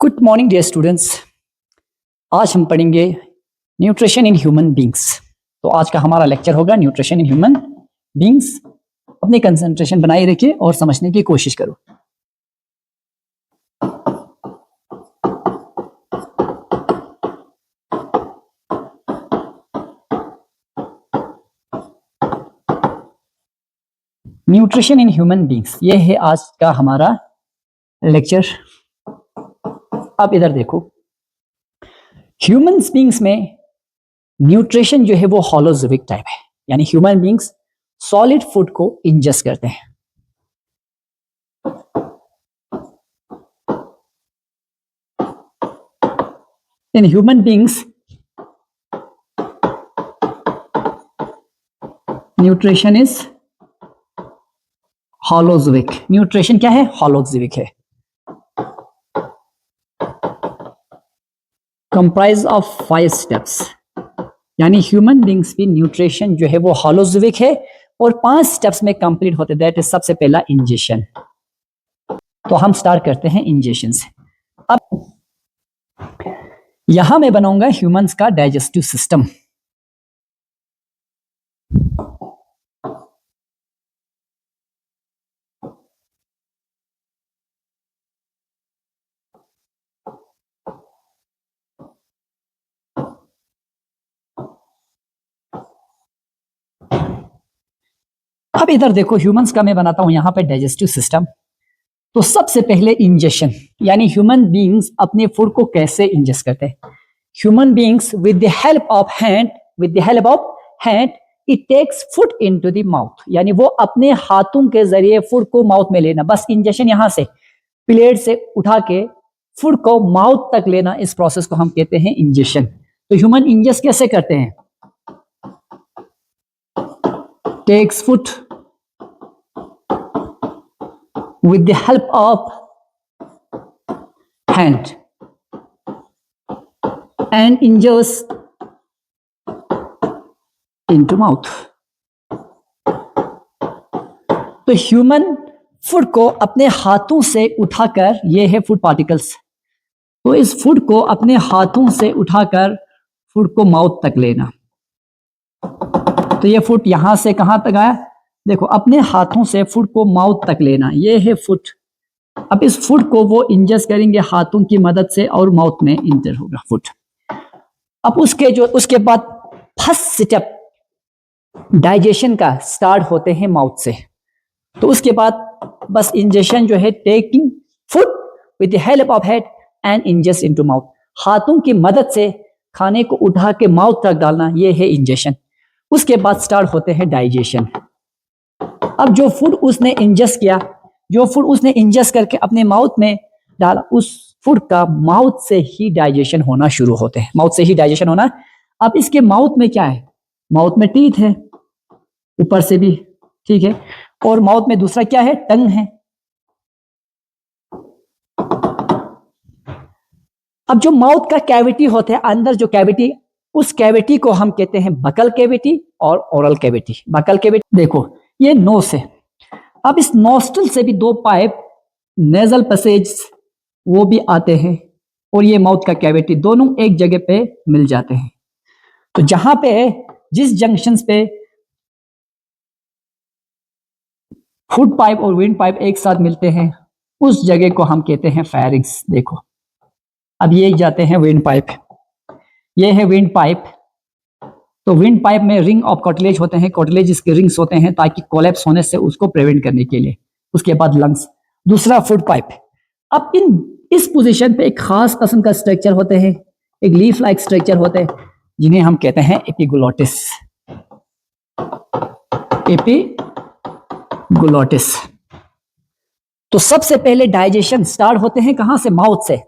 Good morning dear students. आज हम पढ़ेंगे न्यूट्रिशन इन ह्यूमन बींग्स। तो आज का हमारा लेक्चर होगा न्यूट्रिशन इन ह्यूमन बींग्स। अपनी कंसंट्रेशन बनाए रखिए और समझने की कोशिश करो। न्यूट्रिशन इन ह्यूमन बींग्स, ये है आज का हमारा लेक्चर। अब इधर देखो, ह्यूमन बींग्स में न्यूट्रिशन जो है वो होलोजोइक टाइप है, यानी ह्यूमन बींग्स सॉलिड फूड को इंजेस्ट करते हैं। In human beings nutrition is holozoic. Nutrition क्या है? होलोजोइक है। कंप्राइज ऑफ 5 स्टेप्स, यानी ह्यूमन बींग्स की न्यूट्रिशन जो है वो होलोजोइक है और 5 स्टेप्स में कंप्लीट होते। दैट इज सबसे पहला इंजेशन। तो हम स्टार्ट करते हैं इंजेशन से। अब यहां मैं बनाऊंगा ह्यूमंस का डाइजेस्टिव सिस्टम। अब इधर देखो, ह्यूमंस का मैं बनाता हूं यहां पे डाइजेस्टिव सिस्टम। तो सबसे पहले इंजेशन, यानी ह्यूमन बींग्स अपने फूड को कैसे इंजेस्ट करते हैं। Human beings with the help of hand it takes food into the mouth, यानी वो अपने हाथों के जरिए फूड को माउथ में लेना। बस इंजेशन यहां से प्लेट से उठा के फूड को माउथ तक लेना, इस प्रोसेस को हम कहते हैं इंजेशन। तो ह्यूमन इंजेस्ट कैसे करते हैं? Takes food with the help of hand and ingest into mouth। तो ह्यूमन फूड को अपने हाथों से उठाकर, ये है फूड पार्टिकल्स, तो इस फूड को अपने हाथों से उठाकर फूड को माउथ तक लेना। तो ये फूड यहां से कहां तक आया? देखो, अपने हाथों से फूड को माउथ तक लेना, ये है फूड। अब इस फूड को वो इंजेस्ट करेंगे हाथों की मदद से और माउथ में इंटर होगा फूड। अब उसके बाद फर्स्ट स्टेप डाइजेशन का स्टार्ट होते हैं माउथ से। तो उसके बाद बस इंजेशन जो है, taking food with the help of hand and ingest into mouth, हाथों की मदद से खाने को उठा के माउथ तक डालना, ये है इंजेशन। उसके बाद स्टार्ट होते हैं डाइजेशन। अब जो फूड उसने इंजेस्ट किया, जो फूड उसने इंजेस्ट करके अपने माउथ में डाला, उस फूड का माउथ से ही डाइजेशन होना शुरू होते हैं। माउथ से ही डाइजेशन होना। अब इसके माउथ में क्या है? माउथ में टीथ है, ऊपर से भी, ठीक है। और माउथ में दूसरा क्या है? टंग है। अब जो माउथ का कैविटी होता है, अंदर जो कैविटी, उस कैविटी को हम कहते हैं बकल कैविटी और ओरल कैविटी। बकल कैविटी देखो, ये नोस है। अब इस नोस्ट्रल से भी 2 पाइप नेजल पैसेज वो भी आते हैं और ये माउथ का कैविटी, दोनों एक जगह पे मिल जाते हैं। तो जहां पे, जिस जंक्शंस पे फूड पाइप और विंड पाइप एक साथ मिलते हैं, उस जगह को हम कहते हैं फेरिंक्स। देखो, अब ये जाते हैं विंड पाइप, ये है विंड पाइप। तो विंड पाइप में रिंग ऑफ कार्टिलेज होते हैं, कार्टिलेज इसके रिंग्स होते हैं ताकि कोलैप्स होने से उसको प्रिवेंट करने के लिए। उसके बाद लंग्स, दूसरा फूड पाइप। अब इस पोजीशन पे एक खास किस्म का स्ट्रक्चर होते हैं, एक लीफ लाइक स्ट्रक्चर होते हैं, जिन्हें हम कहते हैं एपिग्लोटिस। एपिग्लोटिस। तो सबसे पहले डाइजेशन स्टार्ट होते हैं कहां से? माउथ से,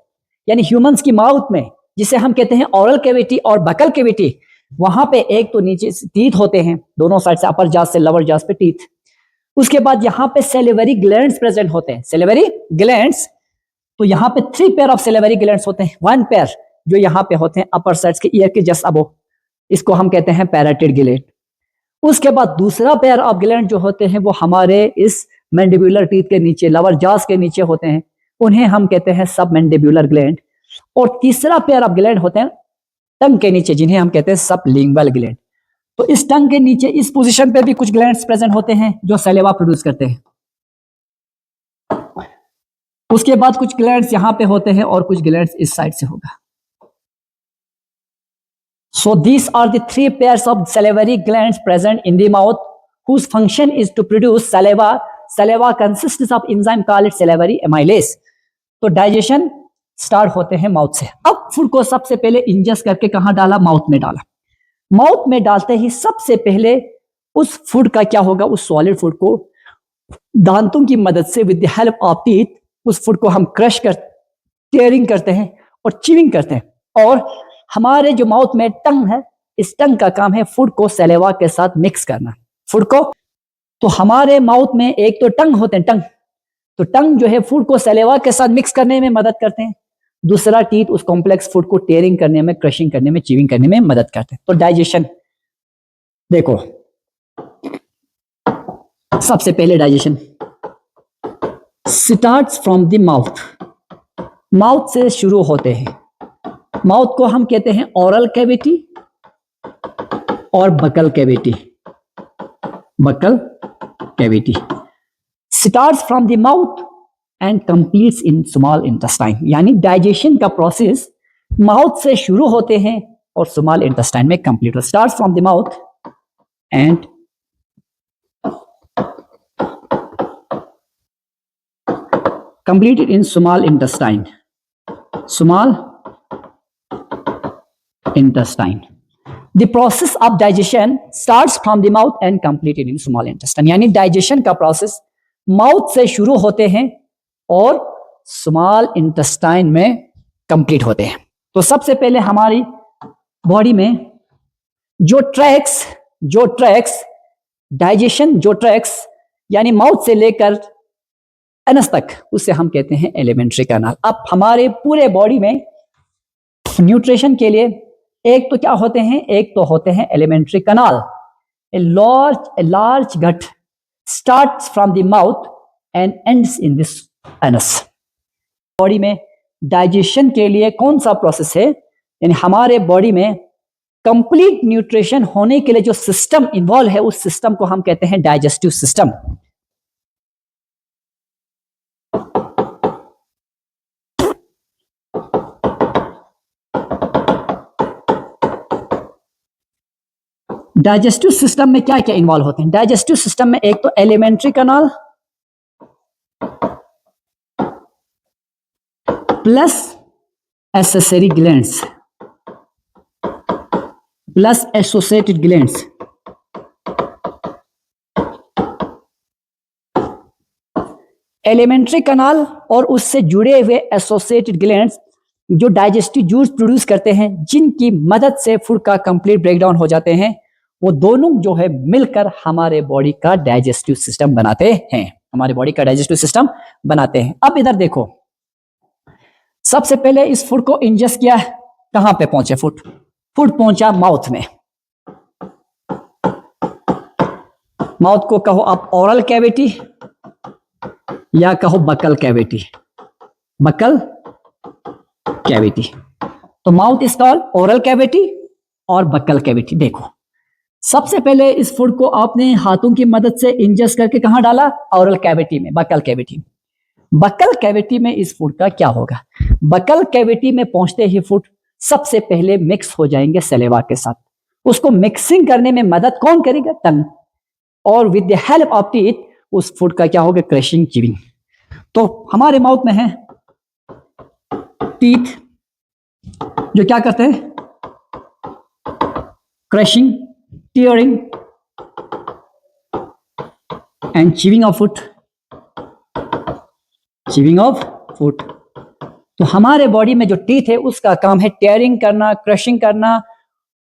यानी ह्यूमंस की माउथ में, जिसे हम कहते हैं ओरल कैविटी और बकल कैविटी। वहां पे एक तो नीचे टीथ होते हैं, दोनों साइड से, अपर जास से लोअर जास पे टीथ। उसके बाद यहां पे सेलिवरी ग्लैंड्स प्रेजेंट होते हैं, सेलिवरी ग्लैंड्स। तो यहां पे 3 पेयर ऑफ सेलिवरी ग्लैंड्स होते हैं। 1 पेयर जो यहां पे होते हैं अपर साइड्स के ईयर के जस्ट अबव, इसको हम कहते हैं पैराटिड ग्लैंड। उसके बाद दूसरा पेयर ऑफ ग्लैंड जो होते हैं वो हमारे इस मैंडिबुलर टीथ के नीचे, लोअर जॉस के नीचे होते हैं, उन्हें हम कहते हैं सब मैंडिबुलर ग्लैंड। और तीसरा पेयर ऑफ ग्लैंड होते हैं टंग के नीचे, जिन्हें हम कहते हैं सबलिंगुअल ग्लैंड। तो इस टंग के नीचे इस पोजीशन पे भी कुछ ग्लैंड्स प्रेजेंट होते हैं जो सलेवा प्रोड्यूस करते हैं। उसके बाद कुछ ग्लैंड्स यहां पे होते हैं और कुछ ग्लैंड्स इस साइड से होगा। So these are the three pairs of salivary glands present in the mouth whose function is to produce saliva. Saliva consists of enzyme called salivary amylase. तो डाइजेशन स्टार्ट होते हैं माउथ से। अब food को सबसे पहले इंजेस्ट करके कहां डाला? माउथ में डाला। माउथ में डालते ही सबसे पहले उस फूड का क्या होगा? उस सॉलिड फूड को दांतों की मदद से with the help of teeth उस फूड को हम क्रश कर टेयरिंग करते हैं और चीविंग करते हैं। और हमारे जो माउथ में टंग है, इस टंग का काम है फूड को सलेवा के साथ मिक्स करना। फूड को तो हमारे माउथ में एक तो टंग होते हैं, टंग तो टंग जो है फूड को सलेवा के साथ मिक्स करने में मदद करते हैं। दूसरा टीथ उस कॉम्प्लेक्स फूड को टेयरिंग करने में, क्रशिंग करने में, चीविंग करने में मदद करते हैं। तो डाइजेशन देखो, सबसे पहले digestion starts from the mouth. Mouth से शुरू होते हैं। माउथ को हम कहते हैं ओरल कैविटी और buccal cavity. Buccal cavity starts from the mouth and completes in small intestine. यानी डाइजेशन का प्रोसेस माउथ से शुरू होते हैं और स्मॉल इंटेस्टाइन में कंप्लीट हो। Starts from the mouth and completed in small intestine. Small intestine. The process of digestion starts from the mouth and completed in small intestine. यानी डाइजेशन का प्रोसेस माउथ से शुरू होते हैं और स्मॉल इंटेस्टाइन में कंप्लीट होते हैं। तो सबसे पहले हमारी बॉडी में जो ट्रैक्स डाइजेशन, जो ट्रैक्स यानी माउथ से लेकर एनस तक, उसे हम कहते हैं एलिमेंट्री कैनाल। अब हमारे पूरे बॉडी में न्यूट्रिशन के लिए एक तो क्या होते हैं? एक तो होते हैं alimentary canal. A large gut starts from the mouth and ends in this anus. Body में डाइजेशन के लिए कौन सा प्रोसेस है? यानी हमारे बॉडी में कंप्लीट न्यूट्रिशन होने के लिए जो सिस्टम इन्वॉल्व है, उस सिस्टम को हम कहते हैं डाइजेस्टिव सिस्टम। डाइजेस्टिव सिस्टम में क्या क्या इन्वॉल्व होते हैं? डाइजेस्टिव सिस्टम में एक तो alimentary canal plus accessory glands plus associated glands. Alimentary canal और उससे जुड़े हुए एसोसिएटेड ग्लैंड्स जो डाइजेस्टिव जूस प्रोड्यूस करते हैं, जिनकी मदद से फूड का कंप्लीट ब्रेकडाउन हो जाते हैं, वो दोनों जो है मिलकर हमारे बॉडी का डाइजेस्टिव सिस्टम बनाते हैं। हमारे बॉडी का डाइजेस्टिव सिस्टम बनाते हैं। अब इधर देखो, सबसे पहले इस फूड को इंजेस्ट किया, कहां पे पहुंचे? फूड पहुंचा माउथ में। माउथ को कहो आप ओरल कैविटी या कहो बकल कैविटी। Buccal cavity. तो mouth is called oral cavity और बकल कैविटी। देखो, सबसे पहले इस फूड को आपने हाथों की मदद से इंजेस्ट करके कहां डाला? ओरल कैविटी में, बकल कैविटी। बकल कैविटी में इस फूड का क्या होगा? बकल कैविटी में पहुंचते ही फूड सबसे पहले मिक्स हो जाएंगे सलेवा के साथ। उसको मिक्सिंग करने में मदद कौन करेगा? टंग। और with the help of teeth उस फूड का क्या होगा? Crushing, chewing. तो हमारे माउथ में है टीथ जो क्या करते हैं? Crushing, tearing and chewing of food। chewing of food। तो हमारे बॉडी में जो टीथ है उसका काम है टेयरिंग करना, क्रशिंग करना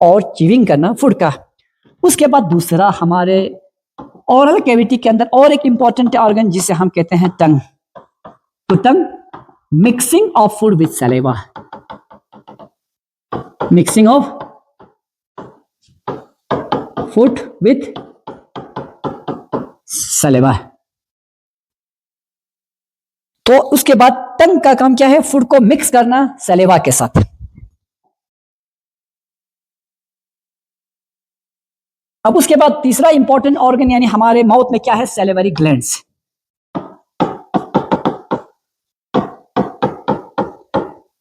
और चीविंग करना फूड का। उसके बाद दूसरा, हमारे ओरल कैविटी के अंदर और एक इंपॉर्टेंट ऑर्गन जिसे हम कहते हैं टंग। तो tongue mixing of food with saliva. Mixing of food with saliva. तो उसके बाद टंग का काम क्या है? फूड को मिक्स करना सलेवा के साथ। अब उसके बाद तीसरा इंपॉर्टेंट ऑर्गन यानी हमारे माउथ में क्या है? Salivary glands.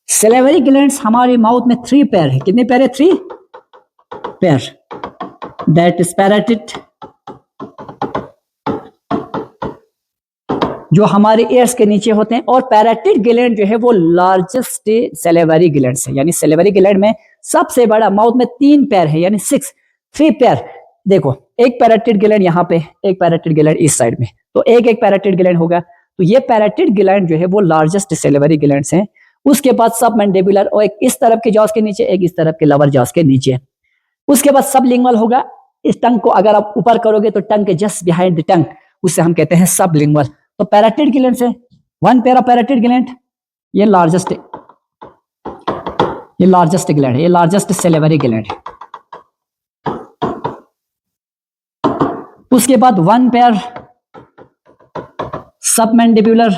सैलिवरी ग्लैंड्स हमारे माउथ में 3 पेयर है। कितने पेयर है? 3 पेयर। दैट इज पैराटिड, जो हमारे ईयर्स के नीचे होते हैं, और पैराटिड ग्लैंड जो है वो लार्जेस्ट सैलिवरी ग्लैंड्स है। यानी सैलिवरी ग्लैंड में सबसे बड़ा, माउथ में 3 पेयर है, यानी 3 पेयर। देखो, एक पैराटिड ग्लैंड यहाँ पे, एक पैराटिड ग्लैंड इस साइड में, तो एक पैराटिड ग्लैंड होगा। तो ये पैराटिड ग्लैंड जो है वो लार्जेस्ट सैलिवरी ग्लैंड्स हैं। उसके बाद सब मैंडिबुलर, और एक इस तरफ के जॉस के नीचे, एक इस तरफ के लवर जॉस के नीचे। उसके बाद सबलिंगुअल होगा। इस टंग को अगर आप ऊपर करोगे तो टंग के जस्ट बिहाइंड द टंग, उससे हम कहते हैं सबलिंगुअल। तो पैराटिड ग्लैंड से 1 पेयर ऑफ पैराटिड ग्लैंड, ये लार्जेस्ट ग्लैंड है, ये लार्जेस्ट सैलिवरी ग्लैंड है। उसके बाद 1 पेयर सबमैंडिबुलर,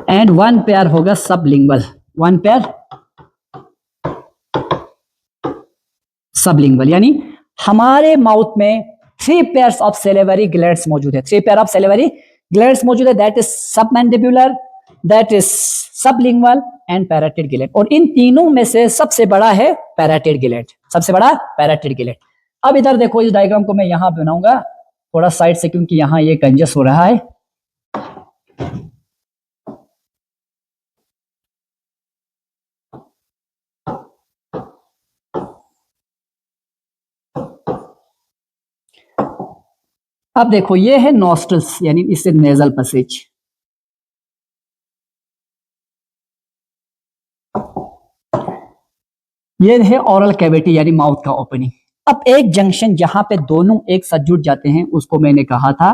एंड 1 पेयर होगा सबलिंगुअल। 1 पेयर सबलिंगुअल, यानी हमारे माउथ में 3 पेयर्स ऑफ सैलिवरी ग्लैंड्स मौजूद है। 3 पेयर ऑफ सैलिवरी ग्लैंड्स मौजूद है। That is submandibular, that is sublingual and parotid gland. और इन तीनों में से सबसे बड़ा है पैराटिड ग्लैंड, सबसे बड़ा पैराटिड ग्लैंड। अब इधर देखो, इस डायग्राम को मैं यहां बनाऊंगा थोड़ा साइड से, क्योंकि यहां ये कंजस हो रहा है। अब देखो, ये है नॉस्ट्रल्स, यानी इससे नेजल पैसेज। ये है ओरल कैविटी, यानी माउथ का ओपनिंग। अब एक जंक्शन जहां पे दोनों एक साथ जुड़ जाते हैं, उसको मैंने कहा था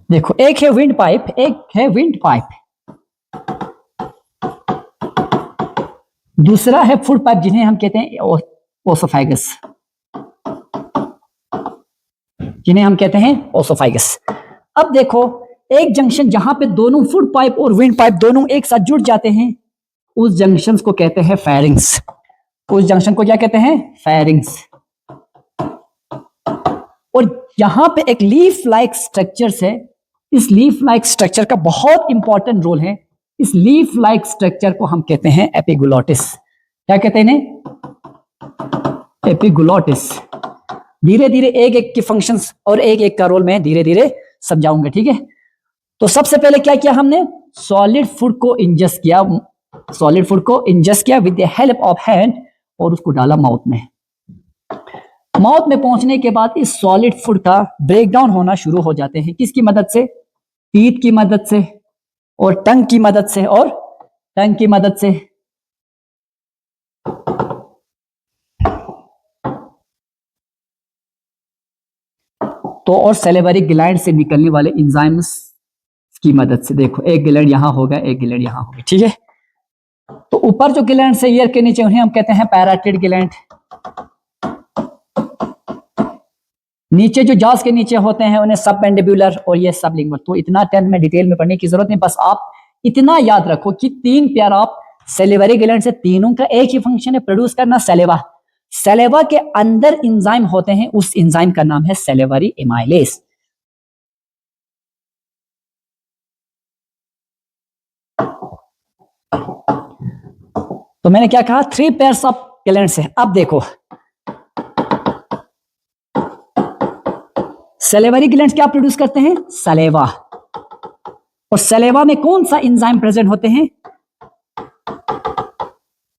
देखो, एक है विंड पाइप, एक है विंड पाइप, दूसरा है फूड पाइप, जिन्हें हम कहते हैं ओसोफेगस, जिन्हें हम कहते हैं ओसोफेगस। अब देखो, एक जंक्शन जहां पे दोनों फूड पाइप और विंड पाइप दोनों एक साथ जुड़ जाते हैं, उस जंक्शन को कहते हैं फेरिंग्स। उस जंक्शन को क्या कहते हैं? फेरिंग्स। और यहां पे एक लीफ लाइक स्ट्रक्चर है। इस लीफ लाइक स्ट्रक्चर का बहुत इंपॉर्टेंट रोल है। इस लीफ लाइक स्ट्रक्चर को हम कहते हैं एपिग्लोटिस। क्या कहते हैं? एपिग्लोटिस। धीरे धीरे एक एक के फंक्शंस और एक एक का रोल मैं धीरे धीरे समझाऊंगा, ठीक है? तो सबसे पहले क्या किया हमने? सॉलिड फूड को इंजेस्ट किया, सॉलिड फूड को इंजेस्ट किया with the help of hand, और उसको डाला माउथ में। माउथ में पहुंचने के बाद इस सॉलिड फूड का ब्रेकडाउन होना शुरू हो जाते हैं। किसकी मदद से? टीथ की मदद से, और टंग की मदद से, और टंग की मदद से। तो और सैलिवरी ग्लैंड से निकलने वाले एंजाइम्स की मदद से। देखो, एक ग्लैंड यहां होगा, एक ग्लैंड यहां होगा, ठीक है? तो ऊपर जो ग्लैंड से ईयर के नीचे, उन्हें हम कहते हैं पैराटिड ग्लैंड। नीचे जो जॉस के नीचे होते हैं उन्हें सबमैंडिबुलर, और ये सबलिंगुअल। तो इतना 10 में डिटेल में पढ़ने की जरूरत नहीं, बस आप इतना याद रखो कि 3 पेयर ऑफ सैलिवरी ग्लैंड से तीनों का एक ही फंक्शन है, प्रोड्यूस करना सैलिवा। सैलिवा के अंदर एंजाइम होते हैं, उस एंजाइम का नाम है सैलिवरी एमाइलेज। तो मैंने क्या कहा? 3 पेयर्स ऑफ ग्लैंड्स है। अब देखो, सैलिवरी ग्लैंड्स क्या प्रोड्यूस करते हैं? सलेवा। और सलेवा में कौन सा एंजाइम प्रेजेंट होते हैं?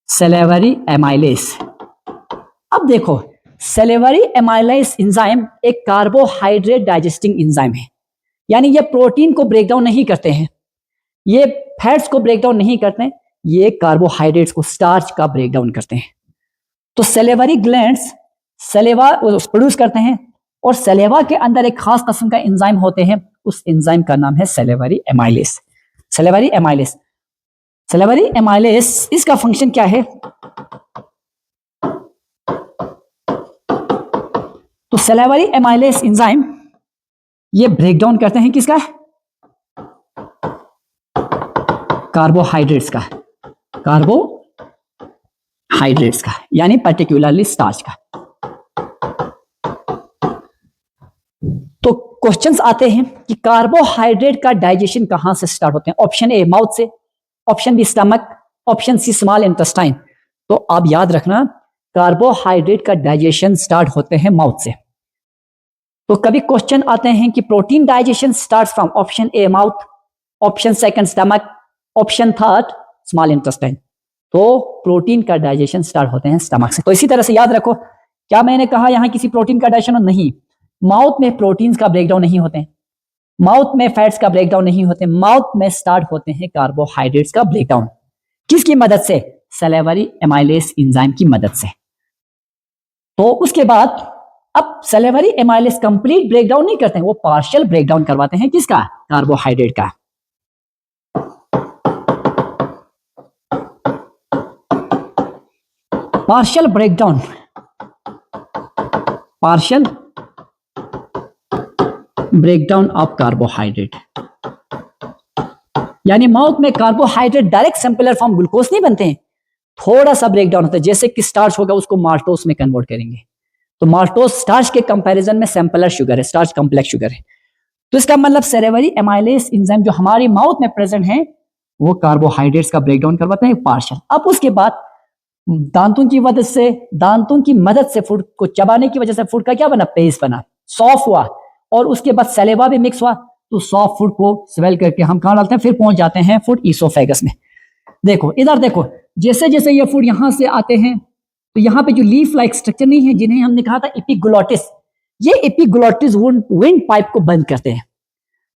Salivary amylase. अब देखो, सैलिवरी एमाइलेज एंजाइम एक कार्बोहाइड्रेट डाइजेस्टिंग एंजाइम है, यानी ये प्रोटीन को ब्रेक डाउन नहीं करते हैं, ये फैट्स को ब्रेक डाउन नहीं करते हैं, ये कार्बोहाइड्रेट्स को, स्टार्च का ब्रेक डाउन करते हैं। तो सैलिवरी ग्लैंड्स सलेवा प्रोड्यूस करते हैं, और सलेवा के अंदर एक खास किस्म का एंजाइम होते हैं, उस एंजाइम का नाम है salivary amylase. Salivary amylase, salivary amylase इसका फंक्शन क्या है? तो सैलिवरी एमाइलेस एंजाइम ये ब्रेक डाउन करते हैं किसका? कार्बोहाइड्रेट्स का, कार्बोहाइड्रेट्स का, यानी पर्टिकुलरली स्टार्च का। तो क्वेश्चंस आते हैं कि कार्बोहाइड्रेट का डाइजेशन कहां से स्टार्ट होते हैं? ऑप्शन ए माउथ से, option B stomach, option C small intestine. तो आप याद रखना कार्बोहाइड्रेट का डाइजेशन स्टार्ट होते हैं माउथ से। तो कभी क्वेश्चन आते हैं कि protein digestion starts from option A mouth, option second stomach, option third small intestine. तो प्रोटीन का डाइजेशन स्टार्ट होते हैं स्टमक से। तो इसी तरह से याद रखो, क्या मैंने कहा यहां किसी प्रोटीन का डाइजेशन? नहीं, माउथ में प्रोटीन्स का ब्रेकडाउन नहीं होते हैं, माउथ में फैट्स का ब्रेकडाउन नहीं होते, माउथ में स्टार्ट होते हैं कार्बोहाइड्रेट्स का ब्रेकडाउन। किसकी मदद से? सैलिवरी एमाइलेस एंजाइम की मदद से। तो उसके बाद अब सैलिवरी एमाइलेस कंप्लीट ब्रेकडाउन नहीं करते हैं, वो पार्शियल ब्रेकडाउन करवाते हैं किसका? कार्बोहाइड्रेट का। Partial breakdown, partial breakdown of carbohydrate, यानी माउथ में carbohydrate direct simpler form glucose नहीं बनते हैं, थोड़ा सा ब्रेकडाउन होता है। जैसे कि स्टार्च होगा उसको माल्टोस में कन्वर्ट करेंगे, तो माल्टोस स्टार्च के कंपैरिजन में सिंपलर शुगर है, स्टार्च कॉम्प्लेक्स शुगर है। तो इसका मतलब सैलिवरी एमाइलेस एंजाइम जो हमारी माउथ में प्रेजेंट है वो कार्बोहाइड्रेट्स का ब्रेकडाउन करवाते हैं पार्शियल। अब उसके बाद दांतों की मदद से, दांतों की मदद से फूड को चबाने की वजह से फूड का क्या बना? पेस्ट बना, सॉफ्ट हुआ, और उसके बाद सैलेवा भी मिक्स हुआ, तो सॉफ्ट फूड को स्वेल करके हम कहां डालते हैं? फिर पहुंच जाते हैं फूड ईसोफेगस में। देखो इधर देखो, जैसे जैसे ये फूड यहां से आते हैं तो यहाँ पे जो लीफ लाइक स्ट्रक्चर नहीं है, जिन्हें हमने कहा था एपिग्लोटिस, ये एपिग्लोटिस विंड पाइप को बंद करते हैं,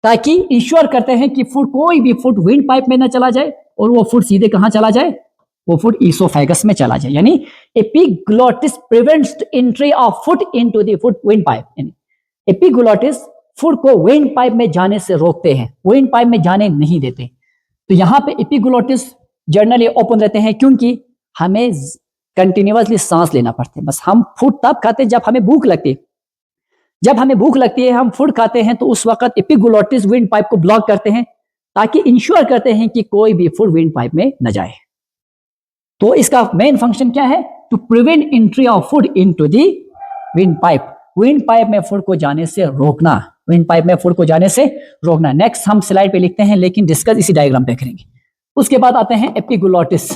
ताकि इंश्योर करते हैं कि फूड, कोई भी फूड विंड पाइप में ना चला जाए और वो फूड सीधे कहां चला जाए? वो फूड ईसोफेगस में चला जाए। यानी epiglottis prevents entry of food into the food wind pipe. यानी एपिग्लोटिस फूड को विंड पाइप में जाने से रोकते हैं, विंड पाइप में जाने नहीं देते। तो यहां पे एपिग्लोटिस जनरली ओपन रहते हैं, क्योंकि हमें कंटिन्यूअसली सांस लेना पड़ता है। बस हम फूड तब खाते हैं जब हमें भूख लगती है, जब हमें भूख लगती है हम फूड खाते हैं, तो उस वक्त एपिग्लोटिस विंड पाइप को ब्लॉक करते हैं, ताकि इंश्योर करते हैं कि कोई भी फूड विंड पाइप में न जाए। तो इसका मेन फंक्शन क्या है? To prevent entry of food into the wind pipe, wind pipe में फूड को जाने से रोकना, विंड पाइप में फूड को जाने से रोकना। नेक्स्ट हम स्लाइड पे लिखते हैं, लेकिन डिस्कस इसी डायग्राम पे करेंगे। उसके बाद आते हैं epiglottis.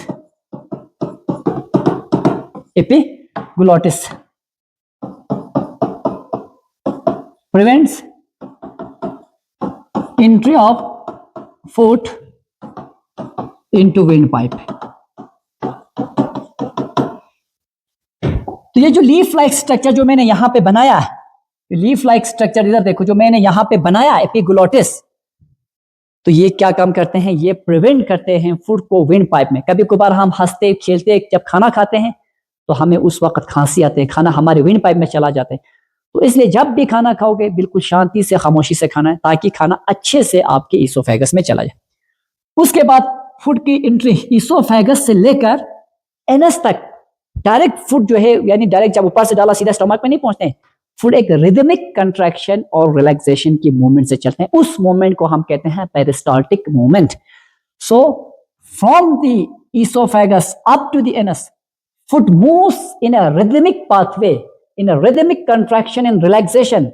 Epiglottis prevents entry of food into wind pipe. तो ये जो लीफ लाइक स्ट्रक्चर जो मैंने यहां पे बनाया, लीफ लाइक स्ट्रक्चर इधर देखो जो मैंने यहां पे बनाया एपिग्लोटिस, तो ये क्या काम करते हैं? ये प्रिवेंट करते हैं फूड को विंड पाइप में। कभी कभार हम हंसते खेलते जब खाना खाते हैं तो हमें उस वक्त खांसी आते हैं, खाना हमारे विंड पाइप में चला जाता है। तो इसलिए जब भी खाना खाओगे बिल्कुल शांति से, खामोशी से खाना है, ताकि खाना अच्छे से आपके ईसोफेगस में चला जाए। उसके बाद फूड की एंट्री ईसोफेगस से लेकर एनस तक, डायरेक्ट फूड जो है, यानी डायरेक्ट जब ऊपर से डाला सीधा स्टमक में नहीं पहुंचते हैं, फूड एक रिदमिक कंट्रैक्शन और रिलैक्सेशन की मूवमेंट से चलते हैं। उस मूवमेंट को हम कहते हैं peristaltic movement. So from the oesophagus up to the anus, food moves in a rhythmic pathway, in a rhythmic contraction and relaxation,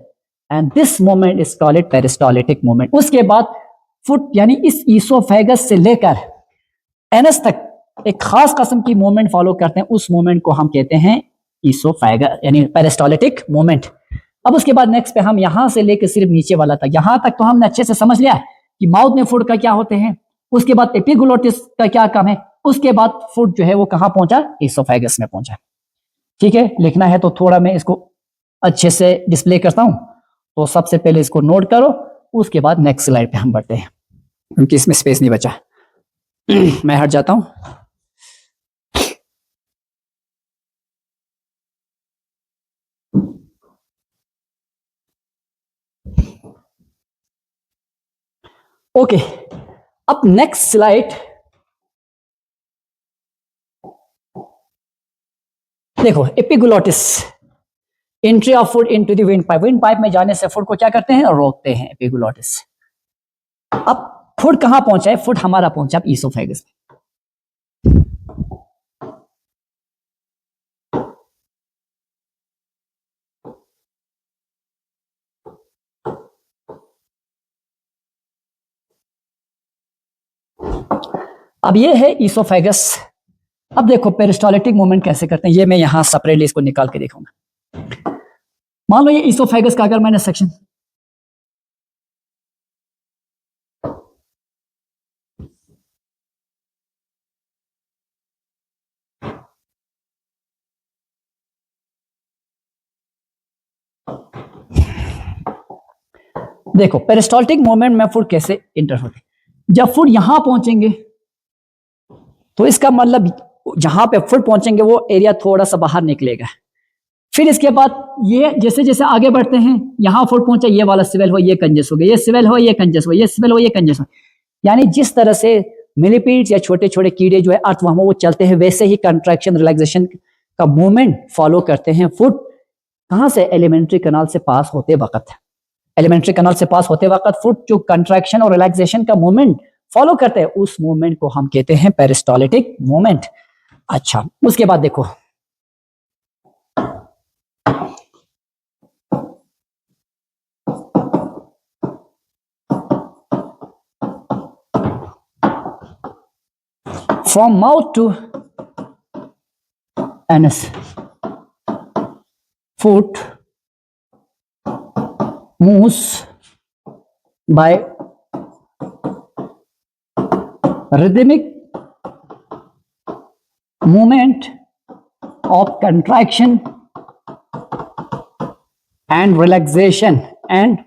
and this movement is called peristaltic movement. उसके बाद फुट यानी इस oesophagus से लेकर anus तक एक खास किस्म की मूवमेंट फॉलो करते हैं, उस मूवमेंट को हम कहते हैं ईसोफेगस यानी पेरिस्टाल्टिक मूवमेंट। अब उसके बाद नेक्स्ट पे हम यहां से लेकर सिर्फ नीचे वाला तक, यहां तक तो हमने अच्छे से समझ लिया कि माउथ में फूड का क्या होते हैं, उसके बाद एपिग्लोटिस का क्या काम है, उसके बाद फूड जो है वो कहां पहुंचा? ईसोफेगस में पहुंचा। ठीक है, लिखना है तो थोड़ा मैं इसको अच्छे से डिस्प्ले करता हूं। तो सबसे पहले इसको नोट करो, उसके बाद नेक्स्ट स्लाइड पे हम बढ़ते हैं, क्योंकि इसमें स्पेस नहीं बचा। मैं हट जाता हूं। ओके, अब नेक्स्ट स्लाइड देखो, epiglottis, entry of food into the wind pipe में जाने से फूड को क्या करते हैं, रोकते हैं, एपिग्लोटिस। अब फूड कहां पहुंचा है, फूड हमारा पहुंचा अब ईसोफेगस में। अब ये है ईसोफेगस। अब देखो पेरिस्टालिटिक मूवमेंट कैसे करते हैं, ये मैं यहां सेपरेटली इसको निकाल के दिखाऊंगा। मान लो ये ईसोफेगस का अगर मैंने सेक्शन, देखो पेरिस्टाल्टिक मूवमेंट में फूड कैसे इंटर होते हैं। जब फूड यहां पहुंचेंगे तो इसका मतलब जहां पे फूड पहुंचेंगे वो एरिया थोड़ा सा बाहर निकलेगा। फिर इसके बाद ये जैसे जैसे आगे बढ़ते हैं, यहां फूड पहुंचा, ये वाला सिवेल हो, ये कंजस हो गया, ये सिवेल हो, ये कंजस हो, ये सिवेल हो, ये कंजस हो। यानी जिस तरह से मिलीपीड्स या छोटे छोटे कीड़े जो है अर्थवर्म वो चलते हैं, वैसे ही कंट्रैक्शन रिलैक्सेशन का मूवमेंट फॉलो करते हैं फूड। कहां से, एलिमेंट्री कनाल से पास होते वक्त। एलिमेंट्री कनाल से पास होते वक्त फुट जो कंट्रैक्शन और रिलैक्सेशन का मूवमेंट फॉलो करते हैं, उस मूवमेंट को हम कहते हैं पेरिस्टालिटिक मूवमेंट। अच्छा, उसके बाद देखो from mouth to anus, food moves by rhythmic movement of contraction and relaxation and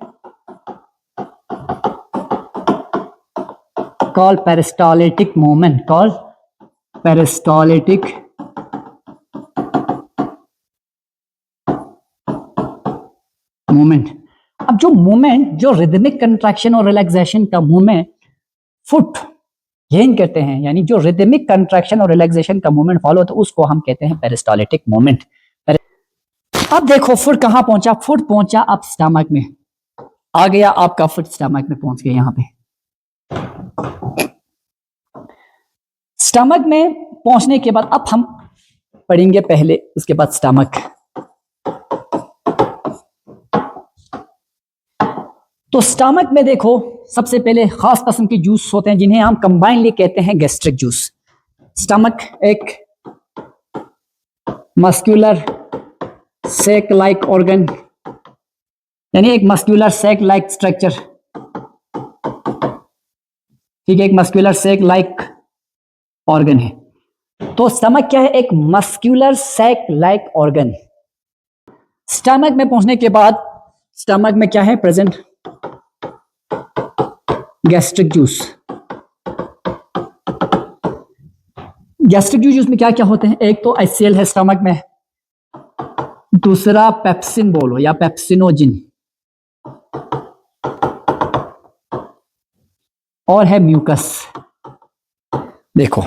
called peristaltic movement, called peristaltic movement। अब जो मूवमेंट, जो रिदमिक कंट्रैक्शन और रिलैक्सेशन का मूवमेंट फुट गेन करते हैं, यानी जो रिदमिक कंट्रैक्शन और रिलैक्सेशन का मूवमेंट फॉलो होता है, उसको हम कहते हैं पेरिस्टालिटिक मूवमेंट। अब देखो फुट कहां पहुंचा, फुट पहुंचा अब स्टमक में, आ गया आपका फुट स्टमक में पहुंच गया। यहां पे स्टमक में पहुंचने के बाद अब हम पढ़ेंगे पहले, उसके बाद स्टमक। तो स्टमक में देखो सबसे पहले खास किस्म के जूस होते हैं जिन्हें हम कंबाइनली कहते हैं गैस्ट्रिक जूस। स्टमक एक मस्कुलर सैक लाइक ऑर्गन, यानी एक मस्कुलर सैक लाइक स्ट्रक्चर, ठीक है, एक मस्कुलर सैक लाइक ऑर्गन है। तो स्टमक क्या है, एक muscular sac like organ. Stomach में पहुंचने के बाद स्टमक में क्या है present, gastric juice. Gastric juice में क्या क्या होते हैं, एक तो HCl है स्टमक में, दूसरा पेप्सिन बोलो या पेप्सिनोजिन, और है म्यूकस। देखो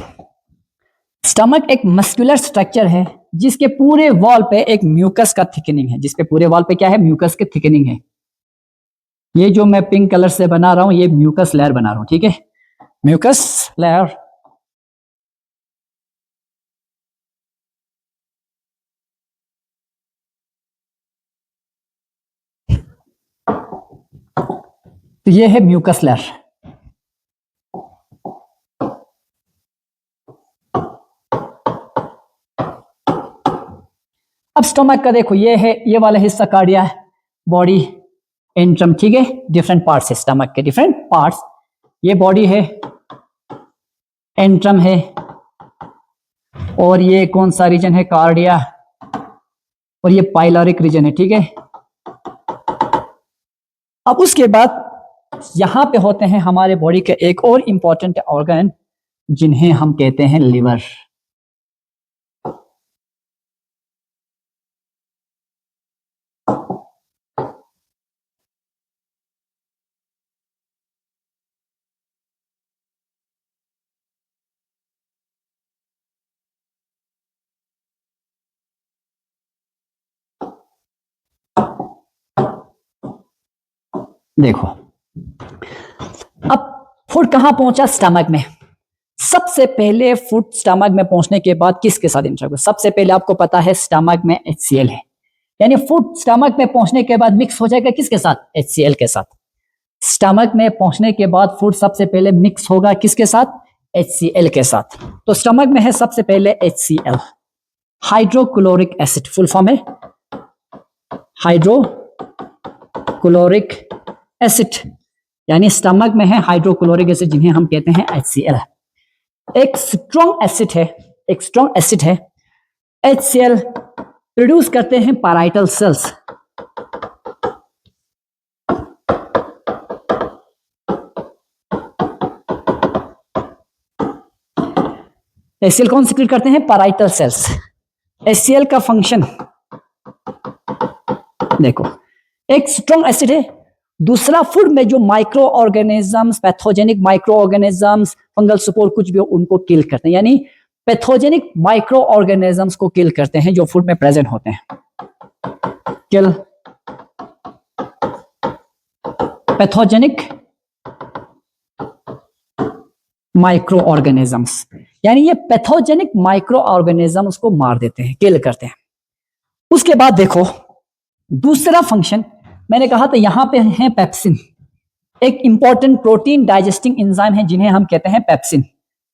स्टमक एक मस्कुलर स्ट्रक्चर है जिसके पूरे वॉल पे एक म्यूकस का थिकनिंग है, जिसपे पूरे वॉल पे क्या है, म्यूकस के थिकनिंग है। ये जो मैं पिंक कलर से बना रहा हूं ये म्यूकस लेयर बना रहा हूं, ठीक है, म्यूकस लेयर। तो ये है म्यूकस लेयर। अब स्टमक का देखो ये है, ये वाला हिस्सा कार्डिया है, बॉडी एंट्रम, ठीक है, डिफरेंट पार्ट्स है स्टमक के, डिफरेंट पार्ट्स। ये बॉडी है, एंट्रम है, और ये कौन सा रीजन है, कार्डिया, और ये पाइलोरिक रीजन है, ठीक है। अब उसके बाद यहां पे होते हैं हमारे बॉडी के एक और इंपॉर्टेंट ऑर्गन जिन्हें हम कहते हैं लिवर। देखो अब फूड कहां पहुंचा, स्टमक में। सबसे पहले फूड स्टमक में पहुंचने के बाद किसके साथ इंटरेक्ट होगा, सबसे पहले आपको पता है स्टमक में HCl है, यानी फूड स्टमक में पहुंचने के बाद मिक्स हो जाएगा किसके साथ, HCl के साथ। स्टमक में पहुंचने के बाद फूड सबसे पहले मिक्स होगा किसके साथ, HCl के साथ। तो स्टमक में है सबसे पहले HCl, hydrochloric acid, full form है हाइड्रोक्लोरिक एसिड, यानी स्टमक में है हाइड्रोक्लोरिक एसिड जिन्हें हम कहते हैं HCl। एक स्ट्रॉन्ग एसिड है, HCl प्रोड्यूस करते हैं पैराइटल सेल्स। HCl कौन सिक्रीट करते हैं, पैराइटल सेल्स। HCl का फंक्शन देखो, एक स्ट्रॉन्ग एसिड है, दूसरा फूड में जो micro organisms, pathogenic micro organisms, fungal spore कुछ भी उनको किल करते हैं, यानी पैथोजेनिक माइक्रो ऑर्गेनिजम्स को किल करते हैं जो फूड में प्रेजेंट होते हैं। किल पैथोजेनिक माइक्रो ऑर्गेनिजम्स, यानी ये पैथोजेनिक माइक्रो ऑर्गेनिजम्स को मार देते हैं, किल करते हैं। उसके बाद देखो दूसरा फंक्शन मैंने कहा था, यहां पे है पेप्सिन, एक इंपॉर्टेंट प्रोटीन डाइजेस्टिंग एंजाइम है जिन्हें हम कहते हैं पेप्सिन।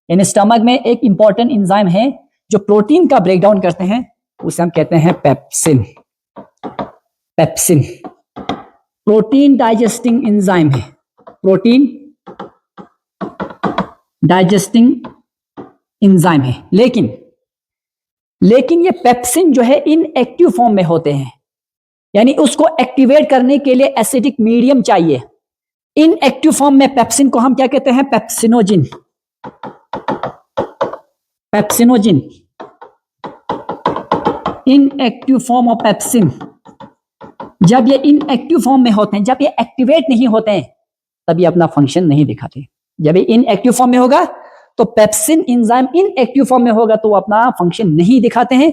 यानी स्टमक में एक इंपॉर्टेंट एंजाइम है जो प्रोटीन का ब्रेकडाउन करते हैं, उसे हम कहते हैं pepsin. Pepsin protein digesting enzyme है, प्रोटीन डाइजेस्टिंग एंजाइम है, लेकिन ये पेप्सिन जो है इनएक्टिव फॉर्म में होते हैं, यानी उसको एक्टिवेट करने के लिए एसिडिक मीडियम चाहिए। इनएक्टिव फॉर्म में पेप्सिन को हम क्या कहते हैं, pepsinogen. Pepsinogen inactive form of pepsin. जब ये इनएक्टिव फॉर्म में होते हैं, जब ये एक्टिवेट नहीं होते हैं, तब ये अपना फंक्शन नहीं दिखाते। जब ये इनएक्टिव फॉर्म में होगा तो पेप्सिन एंजाइम इनएक्टिव फॉर्म में होगा तो वो अपना फंक्शन नहीं दिखाते हैं।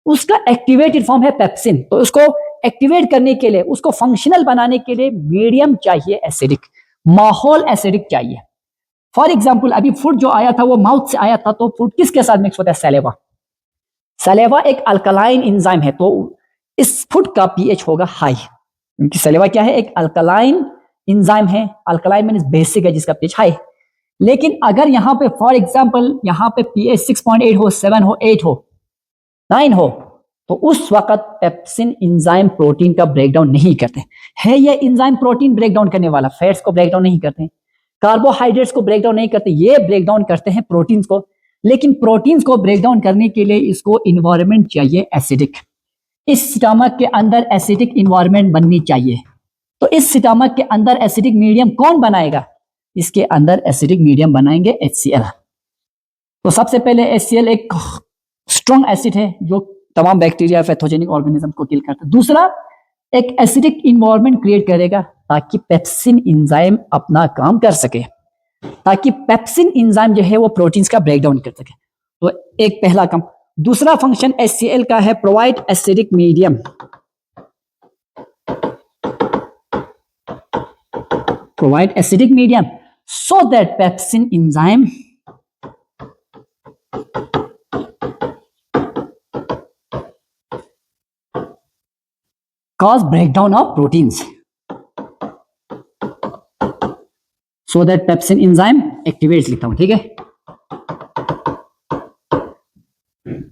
उसका एक्टिवेटेड फॉर्म है पेप्सिन, तो उसको एक्टिवेट करने के लिए, उसको फंक्शनल बनाने के लिए मीडियम चाहिए एसिडिक, माहौल एसिडिक चाहिए। फॉर एग्जाम्पल अभी फूड जो आया था वो माउथ से आया था, तो फूड किसके साथ मिक्स होता है, सलेवा। सलेवा एक अल्कलाइन एंजाइम है, तो इस फूड का पीएच होगा हाई, क्योंकि सलेवा क्या है, एक अल्कलाइन एंजाइम है। अल्कलाइन मींस बेसिक है, जिसका पीएच हाई। लेकिन अगर यहां पे फॉर एग्जांपल यहां पे पीएच 6.8 हो, 7 हो, 8 हो, 9 हो, तो उस वक्त पेप्सिन एंजाइम प्रोटीन का ब्रेकडाउन नहीं करते हैं। ये एंजाइम प्रोटीन ब्रेकडाउन करने वाला, फैट्स को ब्रेकडाउन नहीं करते, कार्बोहाइड्रेट्स को ब्रेकडाउन नहीं करते, ये ब्रेकडाउन करते हैं प्रोटीन्स को। लेकिन प्रोटीन्स को ब्रेकडाउन करने के लिए इसको इन्वायरमेंट चाहिए एसिडिक। इस स्टमक के अंदर एसिडिक इन्वायरमेंट बननी चाहिए। तो इस स्टमक के अंदर एसिडिक मीडियम कौन बनाएगा, इसके अंदर एसिडिक मीडियम बनाएंगे HCl। तो सबसे पहले HCl एक स्ट्रॉन्ग एसिड है जो तमाम बैक्टीरिया, पैथोजेनिक ऑर्गेनिज्म को किल करता है। दूसरा, एक एसिडिक इन्वायरमेंट क्रिएट करेगा ताकि पेप्सिन एंजाइम अपना काम कर सके, ताकि पेप्सिन एंजाइम जो है वो प्रोटीन्स का ब्रेकडाउन कर सके। तो एक पहला काम। दूसरा फंक्शन HCl का है provide acidic medium. Provide acidic medium so that pepsin enzyme cause breakdown of proteins, so that pepsin enzyme activates, लिखता हूं, ठीक है।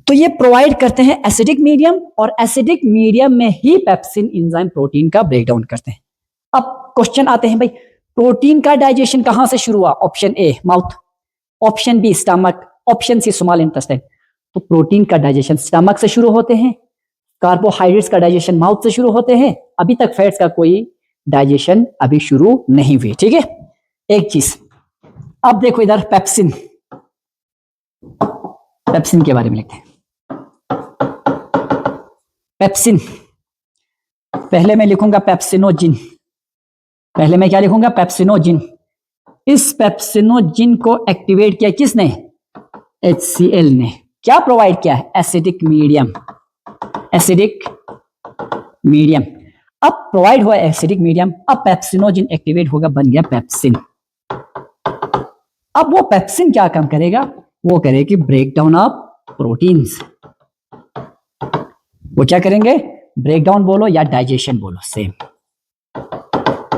तो ये प्रोवाइड करते हैं एसिडिक मीडियम, और एसिडिक मीडियम में ही पेप्सिन एंजाइम प्रोटीन का ब्रेकडाउन करते हैं। अब क्वेश्चन आते हैं भाई, प्रोटीन का डाइजेशन कहां से शुरू हुआ, option A mouth, option B stomach, option C small intestine. तो प्रोटीन का डाइजेशन स्टमक से शुरू होते हैं, कार्बोहाइड्रेट्स का डाइजेशन माउथ से शुरू होते हैं, अभी तक फैट्स का कोई डाइजेशन अभी शुरू नहीं हुई, ठीक है। एक चीज अब देखो इधर, पेप्सिन, पेप्सिन के बारे में लिखते हैं। पेप्सिन, पहले मैं लिखूंगा पेप्सिनोजिन, पहले मैं क्या लिखूंगा, पेप्सिनोजिन। इस पेप्सिनोजिन को एक्टिवेट किया किसने, HCl ने। क्या प्रोवाइड किया है, एसिडिक मीडियम, एसिडिक मीडियम। अब प्रोवाइड हुआ एसिडिक मीडियम, अब पेप्सिनोजिन एक्टिवेट होगा, बन गया पेप्सिन। अब वो पेप्सिन क्या काम करेगा, वो करेगी ब्रेक डाउन ऑफ प्रोटीन्स। वो क्या करेंगे, ब्रेक डाउन बोलो या डाइजेशन बोलो, सेम,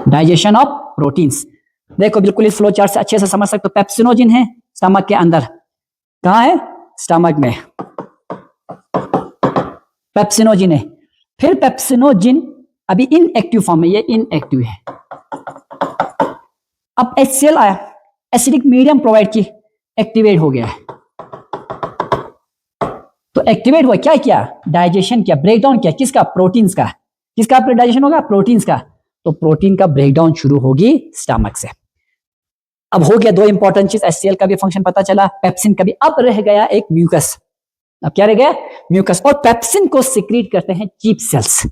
डाइजेशन ऑफ प्रोटीन्स। देखो बिल्कुल इस फ्लो चार्ट से अच्छे से समझ सकते हो। पेप्सिनोजिन है स्टमक के अंदर, कहां है, स्टमक में पेप्सिनोजिन है। फिर पेप्सिनोजिन अभी इनएक्टिव फॉर्म में, ये इनएक्टिव है। अब HCl आया, एसिडिक मीडियम प्रोवाइड की, एक्टिवेट हो गया है। तो एक्टिवेट हुआ, क्या किया, डाइजेशन किया, ब्रेक डाउन किया, किसका, प्रोटीन्स का। किसका डाइजेशन होगा, प्रोटीन्स का। तो प्रोटीन का ब्रेकडाउन शुरू होगी स्टमक से। अब हो गया दो इंपॉर्टेंट चीज, HCl का भी फंक्शन पता चला, पेप्सिन का भी। अब रह गया एक म्यूकस। अब क्या रह गया, म्यूकस। और पेप्सिन को सिक्रीट करते हैं चीफ सेल्स।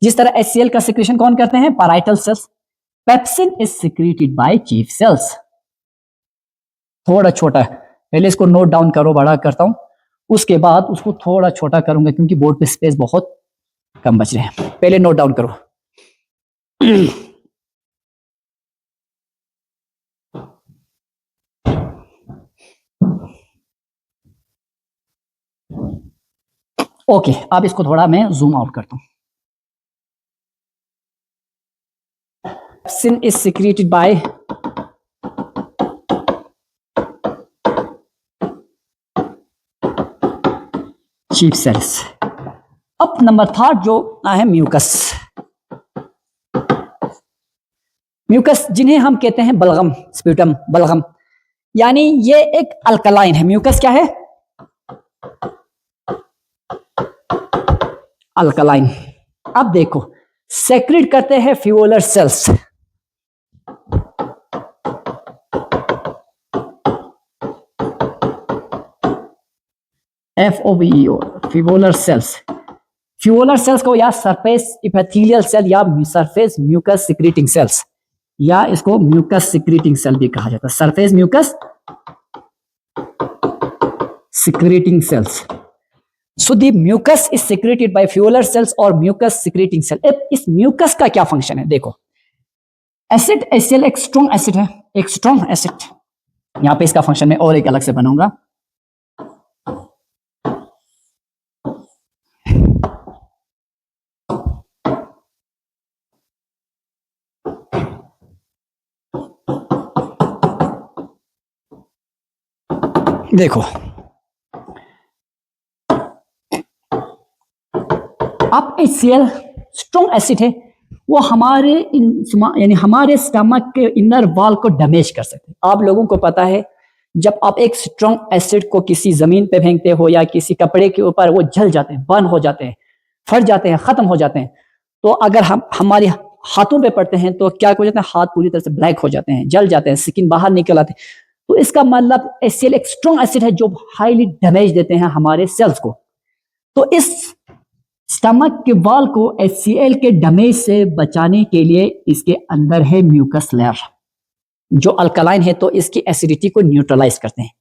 जिस तरह HCl का सिक्रीशन कौन करते हैं, parietal cells. Pepsin is secreted by chief cells. थोड़ा छोटा है, पहले इसको नोट डाउन करो, बड़ा करता हूं, उसके बाद उसको थोड़ा छोटा करूंगा क्योंकि बोर्ड पे स्पेस बहुत कम बच रहे हैं। पहले नोट डाउन करो। ओके, अब इसको थोड़ा मैं जूम आउट करता हूं। Pepsin is secreted by chief cells. अब नंबर थर्ड जो है म्यूकस। म्यूकस जिन्हें हम कहते हैं बलगम, स्प्यूटम, बलगम, यानी ये एक अल्कलाइन है। म्यूकस क्या है, अल्कलाइन। अब देखो सेक्रेट करते हैं foveolar cells. FOVEO, foveolar cells. Foveolar cells को या सरफेस इपिथेलियल सेल या सरफेस म्यूकस सिक्रीटिंग सेल्स, या इसको म्यूकस सिक्रीटिंग सेल भी कहा जाता है, surface mucus secreting cells. So the mucus is secreted by foveolar cells और म्यूकस सिक्रीटिंग सेल। इस म्यूकस का क्या फंक्शन है, देखो एसिड HCl एक स्ट्रॉन्ग एसिड है, एक स्ट्रॉन्ग एसिड। यहां पे इसका फंक्शन मैं और एक अलग से बनाऊंगा। देखो अब HCl स्ट्रॉन्ग एसिड है, वो हमारे यानी हमारे स्टमक के इनर वॉल को डैमेज कर सकते हैं। आप लोगों को पता है जब आप एक स्ट्रॉन्ग एसिड को किसी जमीन पे फेंकते हो या किसी कपड़े के ऊपर, वो जल जाते हैं, बर्न हो जाते हैं, फट जाते हैं, खत्म हो जाते हैं। तो अगर हम हमारे हाथों पे पड़ते हैं तो क्या हो जाता है, हाथ पूरी तरह से ब्लैक हो जाते हैं, जल जाते हैं, स्किन बाहर निकल आते हैं। तो इसका मतलब HCl एक स्ट्रॉन्ग एसिड है जो हाईली डैमेज देते हैं हमारे सेल्स को। तो इस स्टमक के वॉल को HCl के डैमेज से बचाने के लिए इसके अंदर है म्यूकस लेयर, जो अल्कलाइन है, तो इसकी एसिडिटी को न्यूट्रलाइज करते हैं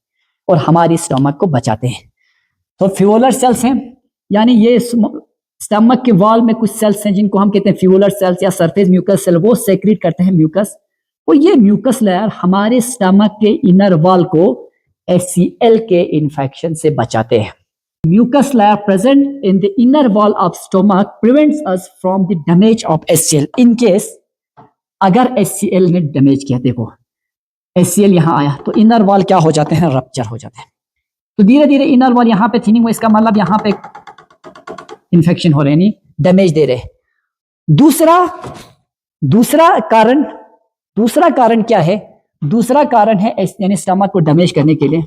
और हमारी स्टमक को बचाते हैं। तो फ्यूलर सेल्स हैं, यानी ये स्टमक के वॉल में कुछ सेल्स हैं जिनको हम कहते हैं फ्यूलर सेल्स या सरफेस म्यूकस सेल, वो सेक्रेट करते हैं म्यूकस। और ये म्यूकस लेयर हमारे स्टमक के इनर वॉल को HCl के इन्फेक्शन से बचाते हैं। Mucus layer present in the inner wall of stomach prevents us from the damage of HCl. In case अगर HCl ने डैमेज किया, देखो HCl यहां आया तो इनर वॉल क्या हो जाते हैं, रप्चर हो जाते हैं। तो धीरे धीरे इनर वॉल यहां पे थिनिंग हुआ, इसका मतलब यहां पे इन्फेक्शन हो रहे, यानी डैमेज दे रहे। दूसरा कारण क्या है, दूसरा कारण है यानी स्टमक को डैमेज करने के लिए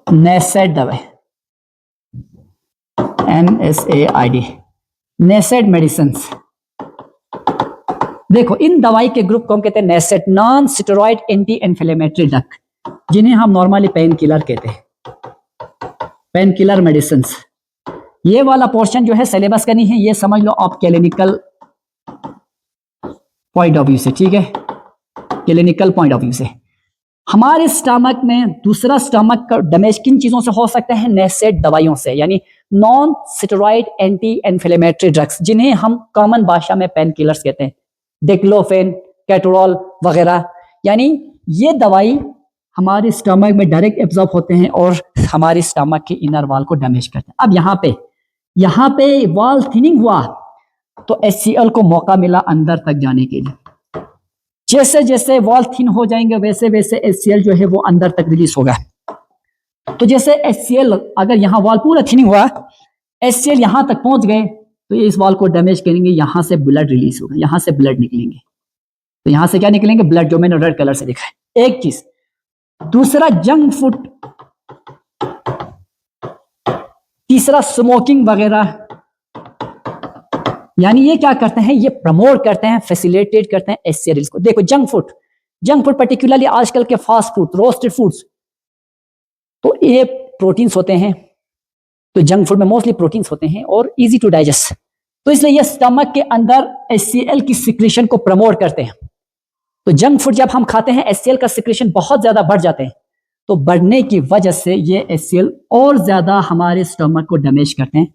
नेसेड दवाई, NSAID, नेसेड मेडिसिन। देखो इन दवाई के ग्रुप को हम कहते हैं NSAIDs, non steroid anti inflammatory drug, जिन्हें हम नॉर्मली पेन किलर कहते हैं, पेन किलर मेडिसिन। ये वाला पोर्शन जो है सिलेबस का नहीं है, ये समझ लो आप क्लिनिकल पॉइंट ऑफ व्यू से, ठीक है, क्लिनिकल पॉइंट ऑफ व्यू से। हमारे स्टमक में दूसरा स्टमक का डैमेज किन चीजों से हो सकता है? नेसेड दवाइयों से, यानी non steroid anti inflammatory drugs, जिन्हें हम कॉमन भाषा में पेन किलर्स कहते हैं, डिक्लोफेन, कैटोरॉल वगैरह। यानी ये दवाई हमारे स्टमक में डायरेक्ट एब्जॉर्ब होते हैं और हमारे स्टमक के इनर वॉल को डैमेज करते हैं। अब यहाँ पे वॉल थिनिंग हुआ तो HCl को मौका मिला अंदर तक जाने के लिए। जैसे जैसे वॉल थिन हो जाएंगे वैसे वैसे HCl जो है वो अंदर तक रिलीज होगा। तो जैसे HCl, अगर यहाँ वॉल पूरा थिनिंग हुआ, HCl यहाँ तक पहुंच गए तो ये इस वॉल को डैमेज करेंगे, यहाँ से ब्लड रिलीज होगा, यहाँ से ब्लड निकलेंगे। तो यहाँ से क्या निकलेंगे? ब्लड, जो मैंने रेड कलर से लिखा है। एक चीज। दूसरा जंक फूड, तीसरा स्मोकिंग वगैरह। यानी ये क्या करते हैं? ये प्रमोट करते हैं, फैसिलिटेट करते हैं HCl रिलीज को। देखो जंक फूड पर्टिकुलरली आजकल के फास्ट फूड, रोस्टेड फूड्स, तो ये प्रोटीन्स होते हैं। तो जंक फूड में मोस्टली प्रोटीन्स होते हैं और इजी टू डाइजेस्ट, तो इसलिए ये स्टमक के अंदर HCl की सिक्रेशन को प्रमोट करते हैं। तो जंक फूड जब हम खाते हैं HCl का सिक्रेशन बहुत ज्यादा बढ़ जाते हैं, तो बढ़ने की वजह से ये HCl और ज्यादा हमारे स्टमक को डैमेज करते हैं।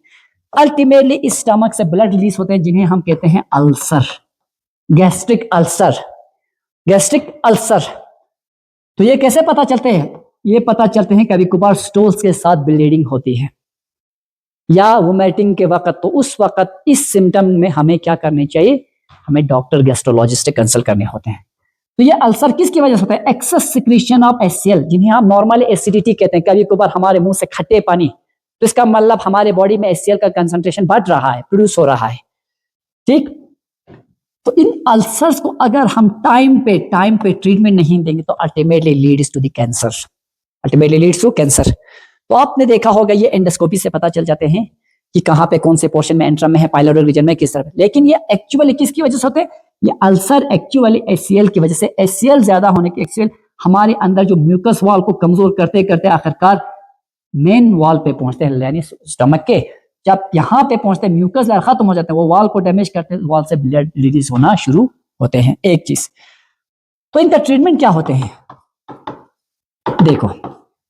अल्टीमेटली इस स्टमक से ब्लड रिलीज होते हैं, जिन्हें हम कहते हैं अल्सर, गैस्ट्रिक अल्सर। तो ये कैसे पता चलते हैं? ये पता चलते हैं कभी कभार स्टूल्स के साथ ब्लीडिंग होती है या वोमिटिंग के वक्त। तो उस वक्त इस सिम्टम में हमें क्या करनी चाहिए? हमें डॉक्टर गैस्ट्रोलॉजिस्ट से कंसल्ट करने होते हैं। तो ये अल्सर किसकी वजह से होता है? एक्सेस सिक्रीशन ऑफ HCl, जिन्हें हम नॉर्मली एसिडिटी कहते हैं। कभी कभार हमारे मुंह से खट्टे पानी, तो इसका मतलब हमारे बॉडी में HCl का कंसंट्रेशन बढ़ रहा है, प्रोड्यूस हो रहा है। ठीक। तो इन अल्सर्स को अगर हम टाइम पे ट्रीटमेंट नहीं देंगे तो अल्टीमेटली लीड्स टू कैंसर। तो आपने देखा होगा ये एंडोस्कोपी से पता चल जाते हैं कि कहां पे कौन से पोर्शन में, एंट्रम में है, पाइलोरिक रीजन में, किस तरफ। लेकिन ये एक्चुअली किसकी वजह से होते हैं? ये अल्सर एक्चुअली HCl की वजह से। HCl ज्यादा होने की, HCl हमारे अंदर जो म्यूकस वॉल को कमजोर करते करते आखिरकार मेन वॉल पे पहुंचते हैं, यानी स्टमक के। जब यहाँ पे पहुंचते हैं म्यूकस लेयर खत्म हो जाते हैं, वो वॉल को डैमेज करते हैं, वॉल से ब्लड रिलीज होना शुरू होते हैं। एक चीज। तो इनका ट्रीटमेंट क्या होते हैं? देखो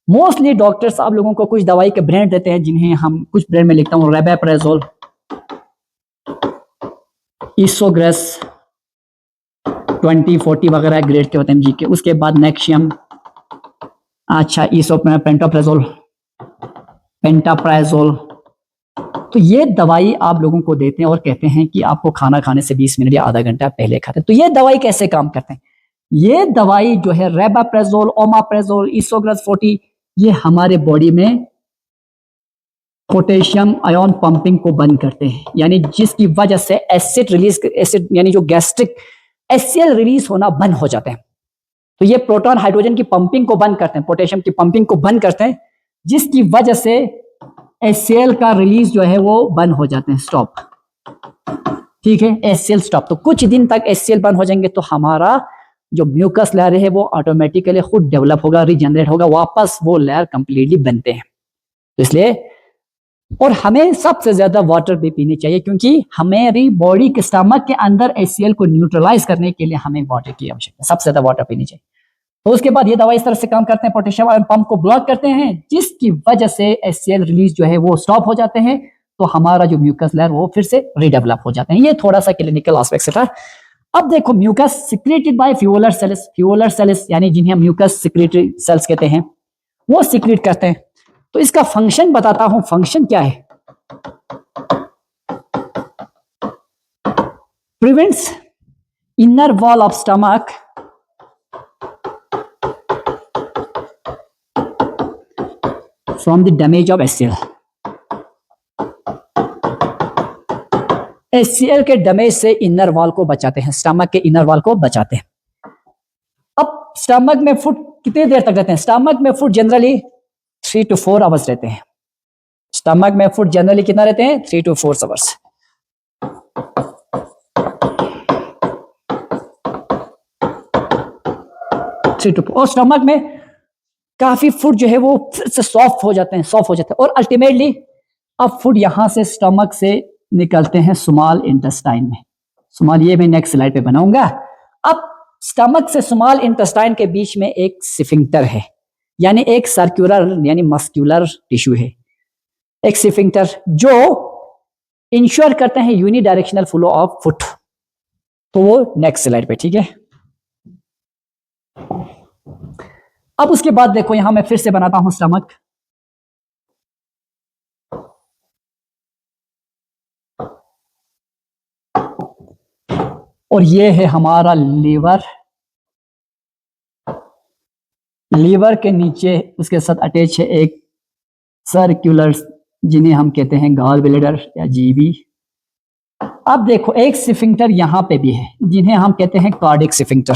मोस्टली डॉक्टर्स आप लोगों को कुछ दवाई के ब्रांड देते हैं, जिन्हें हम कुछ ब्रांड में लिखता हूं, रेबाप्रेजोल, इसोग्रेस 20-40 वगैरह ग्रेड के होते हैं MG के। उसके बाद नेक्शियम, अच्छा पेंटाप्राजोल। तो ये दवाई आप लोगों को देते हैं और कहते हैं कि आपको खाना खाने से 20 मिनट या आधा घंटा पहले खाते हैं। तो ये दवाई कैसे काम करते हैं? ये दवाई जो है रेबाप्रेजोल, ओमाप्रेजोल, इसोग्रेस 40, ये हमारे बॉडी में पोटेशियम आयन पंपिंग को बंद करते हैं, यानी जिसकी वजह से एसिड यानी जो गैस्ट्रिक HCl रिलीज होना बंद हो जाते हैं। तो ये प्रोटॉन हाइड्रोजन की पंपिंग को बंद करते हैं, पोटेशियम की पंपिंग को बंद करते हैं, जिसकी वजह से HCl का रिलीज जो है वो बंद हो जाते हैं, स्टॉप। ठीक है, HCl स्टॉप। तो कुछ दिन तक HCl बंद हो जाएंगे तो हमारा जो म्यूकस लेयर है वो ऑटोमेटिकली खुद डेवलप होगा, रीजनरेट होगा, वापस वो लेयर कंप्लीटली बनते हैं। तो इसलिए, और हमें सबसे ज्यादा वाटर भी पीनी चाहिए, क्योंकि हमारी बॉडी के स्टमक के अंदर HCl को न्यूट्रलाइज करने के लिए हमें वाटर की आवश्यकता है, सबसे ज्यादा वाटर पीनी चाहिए। तो उसके बाद ये दवाई इस तरह से काम करते हैं, पोटेशियम आयन पंप को ब्लॉक करते हैं, जिसकी वजह से HCl रिलीज जो है वो स्टॉप हो जाते हैं। तो हमारा जो म्यूकस लेयर वो फिर से रीडेवलप हो जाते हैं। ये थोड़ा सा क्लिनिकल एस्पेक्ट था। अब देखो mucus secreted by foveolar sales, यानी जिन्हें म्यूकस सिक्रेटरी सेल्स कहते हैं, वो सिक्रेट करते हैं। तो इसका फंक्शन बताता हूं, फंक्शन क्या है? Prevents inner wall of stomach from the damage of HCl। HCl के डैमेज से इनर वॉल को बचाते हैं, स्टमक के इनर वॉल को बचाते हैं। अब स्टमक में फूड कितनी देर तक रहते हैं? स्टमक में फूड जनरली 3 to 4 आवर्स रहते हैं। स्टमक में फूड जनरली कितना रहते हैं? 3 to 4 आवर्स। और स्टमक में काफी फूड जो है वो फिर से सॉफ्ट हो जाते हैं, और अल्टीमेटली अब फूड यहां से स्टमक से निकलते हैं स्मॉल इंटेस्टाइन में। स्मॉल, ये मैं नेक्स्ट स्लाइड पे बनाऊंगा। अब स्टमक से स्मॉल इंटेस्टाइन के बीच में एक स्फिंक्टर है, यानी एक सर्कुलर यानी मस्कुलर टिश्यू है, एक स्फिंक्टर जो इंश्योर करते हैं यूनिडायरेक्शनल फ्लो ऑफ फूड। तो वो नेक्स्ट स्लाइड पे, ठीक है। अब उसके बाद देखो यहां मैं फिर से बनाता हूं स्टमक। और ये है हमारा लीवर। लीवर के नीचे उसके साथ अटैच है एक सर्कुलर, जिन्हें हम कहते हैं गॉल ब्लैडर या जीबी। अब देखो एक स्फिंक्टर यहां पे भी है, जिन्हें हम कहते हैं कार्डिक स्फिंक्टर।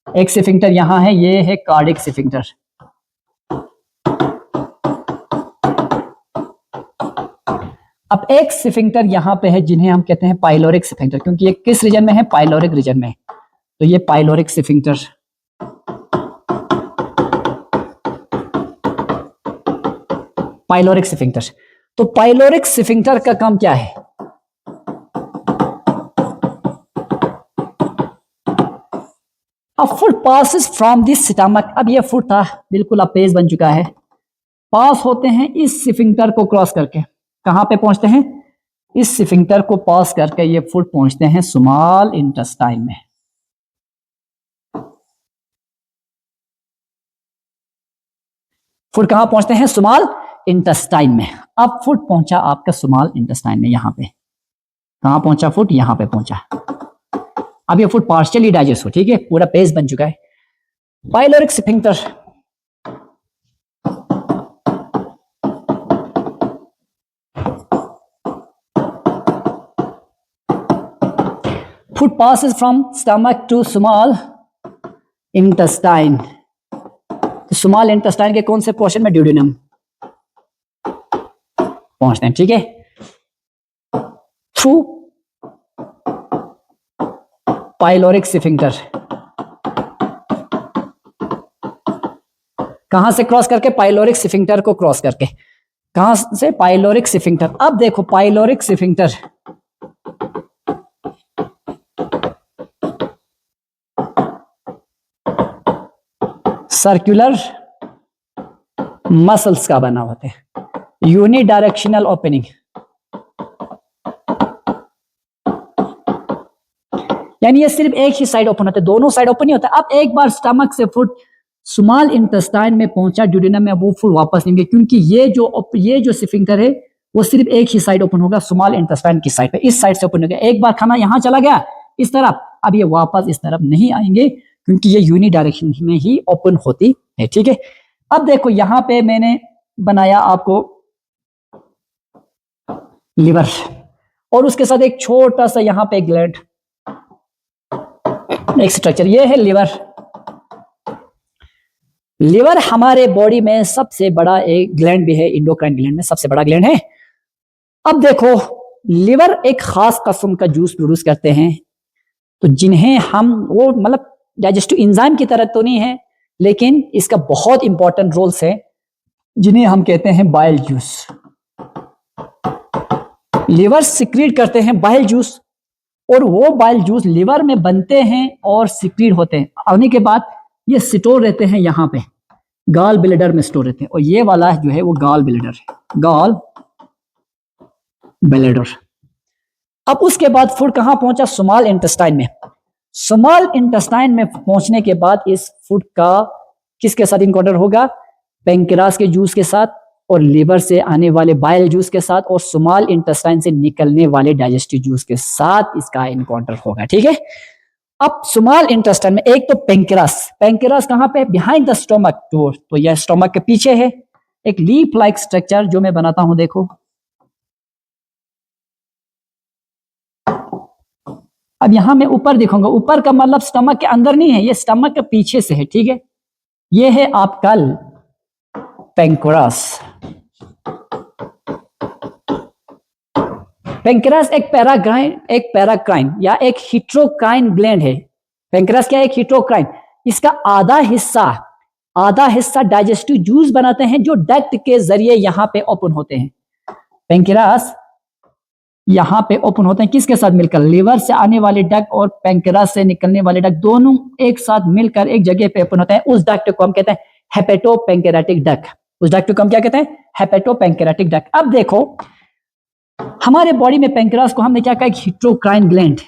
एक स्फिंक्टर यहां है, ये है कार्डिक स्फिंक्टर। अब एक स्फिंक्टर यहां पे है, जिन्हें हम कहते हैं पाइलोरिक स्फिंक्टर, क्योंकि ये किस रीजन में है, पाइलोरिक रीजन में। तो ये पाइलोरिक स्फिंक्टर। पाइलोरिक स्फिंक्टर, तो पाइलोरिक स्फिंक्टर का काम क्या है? अब food passes from this stomach. अब ये फूड था बिल्कुल अब पेज बन चुका है, पास होते हैं इस स्फिंक्टर को क्रॉस करके। कहां पे पहुंचते हैं? इस स्फिंक्टर को पास करके ये फूड पहुंचते हैं स्मॉल इंटेस्टाइन में। फूड कहां पहुंचते हैं? स्मॉल इंटेस्टाइन में। अब फूड पहुंचा आपका स्मॉल इंटेस्टाइन में, यहां पे कहां पहुंचा फूड? यहां पे पहुंचा। अब ये फूड पार्शियली डाइजेस्ट हो, ठीक है, पूरा पेज बन चुका है। Pyloric sphincter, food passes from stomach to small intestine. Small intestine के कौन से पोर्शन में? ड्यूडेनम पहुंचते हैं, ठीक है। थ्रू पाइलोरिक स्फिंक्टर, कहां से क्रॉस करके? पाइलोरिक स्फिंक्टर को क्रॉस करके। कहां से? Pyloric sphincter. अब देखो पाइलोरिक स्फिंक्टर सर्कुलर मसल्स का बना होता है, यूनिडायरेक्शनल ओपनिंग, यानी ये सिर्फ एक ही साइड ओपन होता है, दोनों साइड ओपन नहीं होता। अब एक बार स्टमक से फूड स्मॉल इंटेस्टाइन में पहुंचा, ड्यूडेनम में, वो फूड वापस नहीं गए, क्योंकि ये जो स्फिंक्टर है वो सिर्फ एक ही साइड ओपन होगा, स्मॉल इंटेस्टाइन की साइड पे, इस साइड से ओपन हो गया। एक बार खाना यहां चला गया इस तरफ, अब ये वापस इस तरफ नहीं आएंगे, क्योंकि ये यूनि डायरेक्शन में ही ओपन होती है, ठीक है। अब देखो यहां पे मैंने बनाया आपको लिवर, और उसके साथ एक छोटा सा यहां पे ग्लैंड, एक स्ट्रक्चर, ये है लिवर। लिवर हमारे बॉडी में सबसे बड़ा एक ग्लैंड भी है, इंडोक्राइन ग्लैंड में सबसे बड़ा ग्लैंड है। अब देखो लिवर एक खास किस्म का जूस प्रोड्यूस करते हैं, तो जिन्हें हम, वो मतलब डाइजेस्टिव एंजाइम की तरह तो नहीं है, लेकिन इसका बहुत इंपॉर्टेंट रोल्स है, जिन्हें हम कहते हैं बाइल जूस। लिवर सिक्रीट करते हैं बाइल जूस, और वो बाइल जूस लिवर में बनते हैं और सिक्रीट होते हैं। आने के बाद ये स्टोर रहते हैं यहां पे, गॉल ब्लैडर में स्टोर रहते हैं, और ये वाला जो है वो गॉल ब्लैडर है, गॉल ब्लैडर। अब उसके बाद फूड कहां पहुंचा? स्मॉल इंटेस्टाइन में। स्मॉल इंटेस्टाइन में पहुंचने के बाद इस फूड का किसके साथ इनकाउंटर होगा? पेंक्रियास के जूस के साथ, और लिवर से आने वाले बाइल जूस के साथ, और स्मॉल इंटेस्टाइन से निकलने वाले डाइजेस्टिव जूस के साथ इसका इनकाउंटर होगा, ठीक है। अब स्मॉल इंटेस्टाइन में एक तो पेंक्रियास कहां पे? बिहाइंड द स्टोमक डोर, तो यह स्टोमक के पीछे है, एक लीफ लाइक स्ट्रक्चर जो मैं बनाता हूं, देखो। अब यहां मैं ऊपर दिखाऊंगा, ऊपर का मतलब स्टमक के अंदर नहीं है, ये स्टमक के पीछे से है, ठीक है। ये है आपका पेंक्रियास। पेंक्रियास एक पैराक्राइन या एक हिट्रोक्राइन ग्लैंड है। पेंक्रियास क्या है? एक हिट्रोक्राइन। इसका आधा हिस्सा डाइजेस्टिव जूस बनाते हैं, जो डक्ट के जरिए यहां पे ओपन होते हैं। पेंक्रियास यहाँ पे ओपन होते हैं किसके साथ मिलकर, लिवर से आने वाले डक्ट और पैंक्रियास से निकलने वाले डक्ट दोनों एक साथ मिलकर एक जगह पे ओपन होते हैं। उस डक्ट को हम कहते हैं हेपेटोपैंक्रियाटिक डक्ट। उस डक्ट को हम क्या कहते हैं, हेपेटोपैंक्रियाटिक डक्ट। अब देखो हमारे बॉडी में पैंक्रियास को हमने क्या कहा, हिट्रोक्राइन ग्लैंड।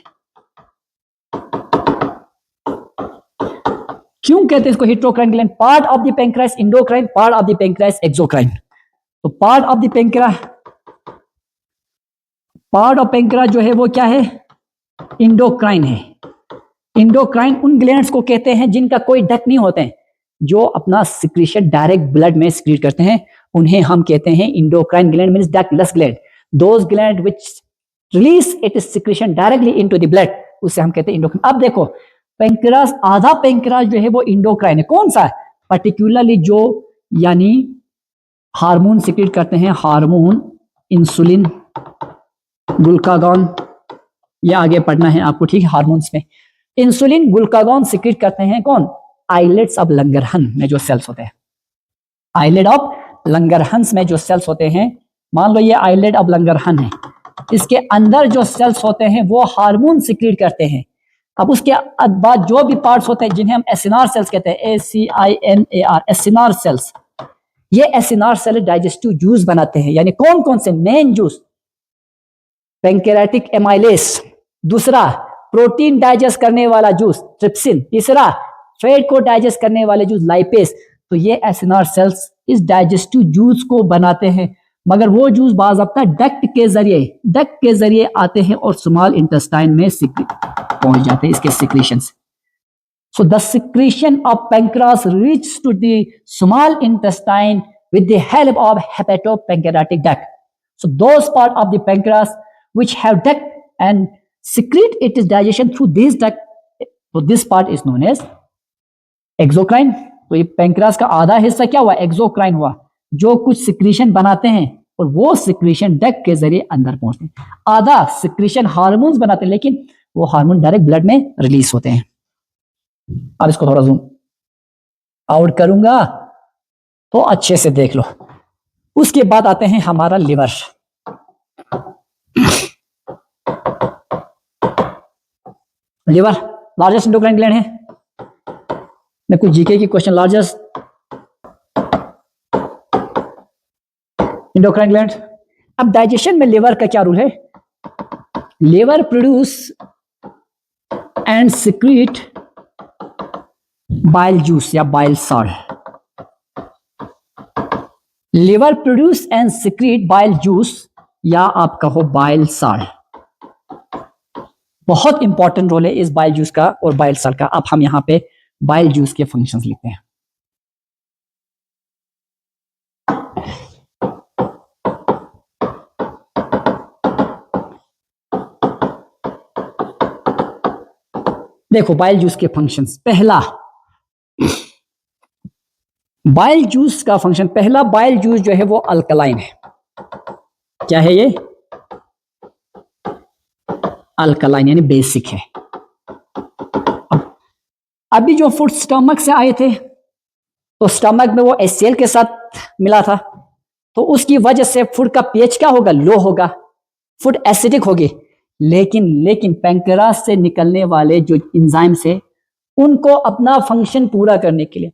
क्यों कहते हैं इसको heterocrine gland? Part of the pancreas endocrine, part of the pancreas exocrine. तो part of the pancreas, part of pancreas जो है वो क्या है, इंडोक्राइन है। इंडोक्राइन उन ग्लैंड्स को कहते हैं जिनका कोई डक्ट नहीं होते हैं, जो अपना सिक्रीशन डायरेक्ट ब्लड में सिक्रीट करते हैं, उन्हें हम कहते हैं endocrine gland, means ductless gland. Those gland which release it's secretion directly into the blood, उसे हम कहते हैं इंडोक्राइन। अब देखो पैंक्रियास, आधा पैंक्रियास जो है वो इंडोक्राइन है। कौन सा? पर्टिकुलरली जो यानी हार्मोन सिक्रीट करते हैं, हार्मोन, इंसुलिन, ग्लूकागॉन, ये आगे पढ़ना है आपको, ठीक है। हार्मोन्स में इंसुलिन, ग्लूकागॉन सिक्रीट करते हैं कौन? आइलेट्स ऑफ लंगरहन में जो सेल्स होते हैं। आइलेट ऑफ लंगरहंस में जो सेल्स होते हैं, मान लो ये आइलेट ऑफ लंगरहन है, इसके अंदर जो सेल्स होते हैं वो हार्मोन सिक्रीट करते हैं। अब उसके बाद जो भी पार्ट्स होते हैं जिन्हें हम एसिनार सेल्स कहते हैं, ACINAR, एसिनार सेल्स, ये एसिनार सेल डाइजेस्टिव जूस बनाते हैं। यानी कौन कौन से? मेन जूस पैंक्रियाटिक एमाइलेस, दूसरा प्रोटीन डाइजेस्ट करने वाला जूस ट्रिप्सिन, तीसरा फैट को डाइजेस्ट करने वाले जूस लाइपेस। तो ये एसिनार सेल्स इस डाइजेस्टिव जूस को बनाते हैं, मगर वो जूस बाज़ाब्ता डक्ट के जरिए आते हैं और स्मॉल इंटेस्टाइन में पहुंच जाते हैं, इसके secretions. So the secretion of pancreas reaches to the small intestine with the help of hepatopancreatic duct. So those part of the pancreas which have duct and secrete its digestion through this duct, so this part is known as exocrine. तो ये pancreas का आधा हिस्सा क्या हुआ? Exocrine हुआ, जो कुछ सिक्रीशन बनाते हैं और वो सिक्रीशन डक्ट के जरिए अंदर पहुंचते हैं। आधा सिक्रीशन हार्मोन्स बनाते हैं, लेकिन वो हार्मोन डायरेक्ट ब्लड में रिलीज होते हैं। अब इसको थोड़ा जूम आउट करूंगा तो अच्छे से देख लो। उसके बाद आते हैं हमारा liver. Liver largest endocrine gland है। मैं कुछ जीके की क्वेश्चन, लार्जेस्ट इंडोक्राइन ग्लैंड। अब डाइजेशन में लिवर का क्या रूल है? Liver produce and secrete bile juice या bile salt. Liver produce and secrete bile juice या आप कहो बाइल सॉल्ट। बहुत इंपॉर्टेंट रोल है इस बाइल जूस का और बाइल सॉल्ट का। अब हम यहां पे बाइल जूस के फंक्शंस लिखते हैं। देखो बाइल जूस के फंक्शंस। पहला बाइल जूस का फंक्शन, पहला बाइल जूस जो है वो अल्कलाइन है। क्या है ये? अल्कलाइन यानी बेसिक है। अभी जो फूड स्टमक से आए थे तो स्टमक में वो HCl के साथ मिला था, तो उसकी वजह से फूड का pH क्या होगा? लो होगा, फूड एसिडिक होगी। लेकिन पैंक्रियास से निकलने वाले जो एंजाइम्स है उनको अपना फंक्शन पूरा करने के लिए,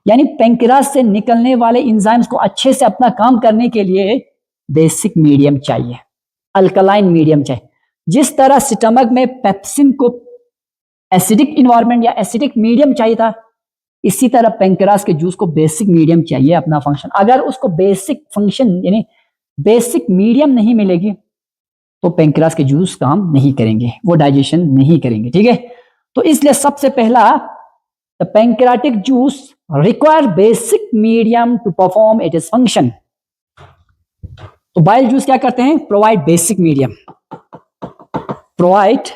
यानी पैंक्रियास से निकलने वाले एंजाइम्स को अच्छे से अपना काम करने के लिए बेसिक मीडियम चाहिए, अल्कलाइन मीडियम चाहिए। जिस तरह स्टमक में पेप्सिन को एसिडिक इन्वायरमेंट या एसिडिक मीडियम चाहिए था, इसी तरह पैंक्रियास के जूस को बेसिक मीडियम चाहिए अपना फंक्शन। अगर उसको बेसिक फंक्शन यानी बेसिक मीडियम नहीं मिलेगी तो पैंक्रियास के जूस काम नहीं करेंगे, वो डाइजेशन नहीं करेंगे, ठीक है। तो इसलिए सबसे पहला the pancreatic juice require basic medium to perform it is function. तो बाइल जूस क्या करते हैं? Provide basic medium, provide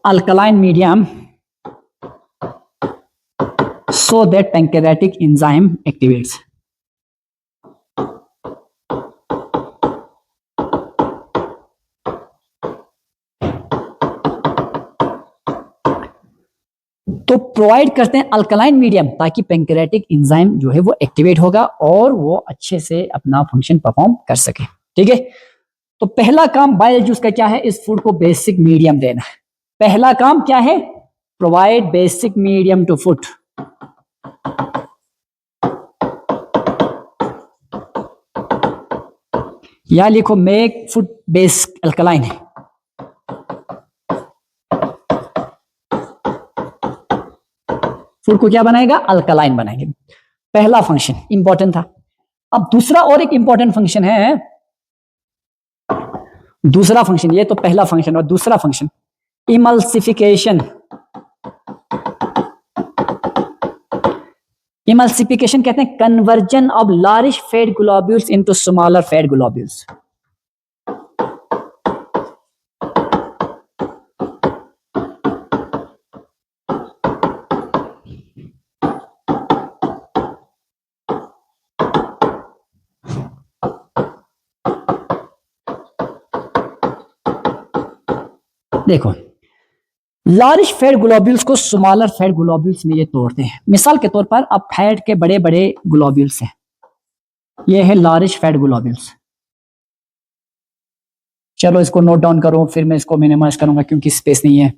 alkaline medium so that pancreatic enzyme activates. तो प्रोवाइड करते हैं अल्कलाइन मीडियम, ताकि पेंक्रियाटिक एंजाइम जो है वो एक्टिवेट होगा और वो अच्छे से अपना फंक्शन परफॉर्म कर सके। ठीक है, तो पहला काम बाइल जूस का क्या है? इस फूड को बेसिक मीडियम देना। पहला काम क्या है? Provide basic medium to food. या लिखो मेक फूड बेस अल्कलाइन है। फूड को क्या बनाएगा? अल्कलाइन बनाएंगे। पहला फंक्शन इंपॉर्टेंट था। अब दूसरा और एक इंपॉर्टेंट फंक्शन है। दूसरा फंक्शन, ये तो पहला फंक्शन और दूसरा फंक्शन इमल्सिफिकेशन। इमल्सिफिकेशन कहते हैं conversion of large fat globules into smaller fat globules. देखो, लार्ज फैट ग्लोब्यूल्स को स्मॉलर फैट ग्लोब्यूल्स में ये तोड़ते हैं। मिसाल के तौर पर अब फैट के बड़े बड़े ग्लोब्यूल्स हैं, ये है लार्ज फैट ग्लोब्यूल्स। चलो इसको नोट डाउन करो, फिर मैं इसको मिनिमाइज करूंगा क्योंकि स्पेस नहीं है।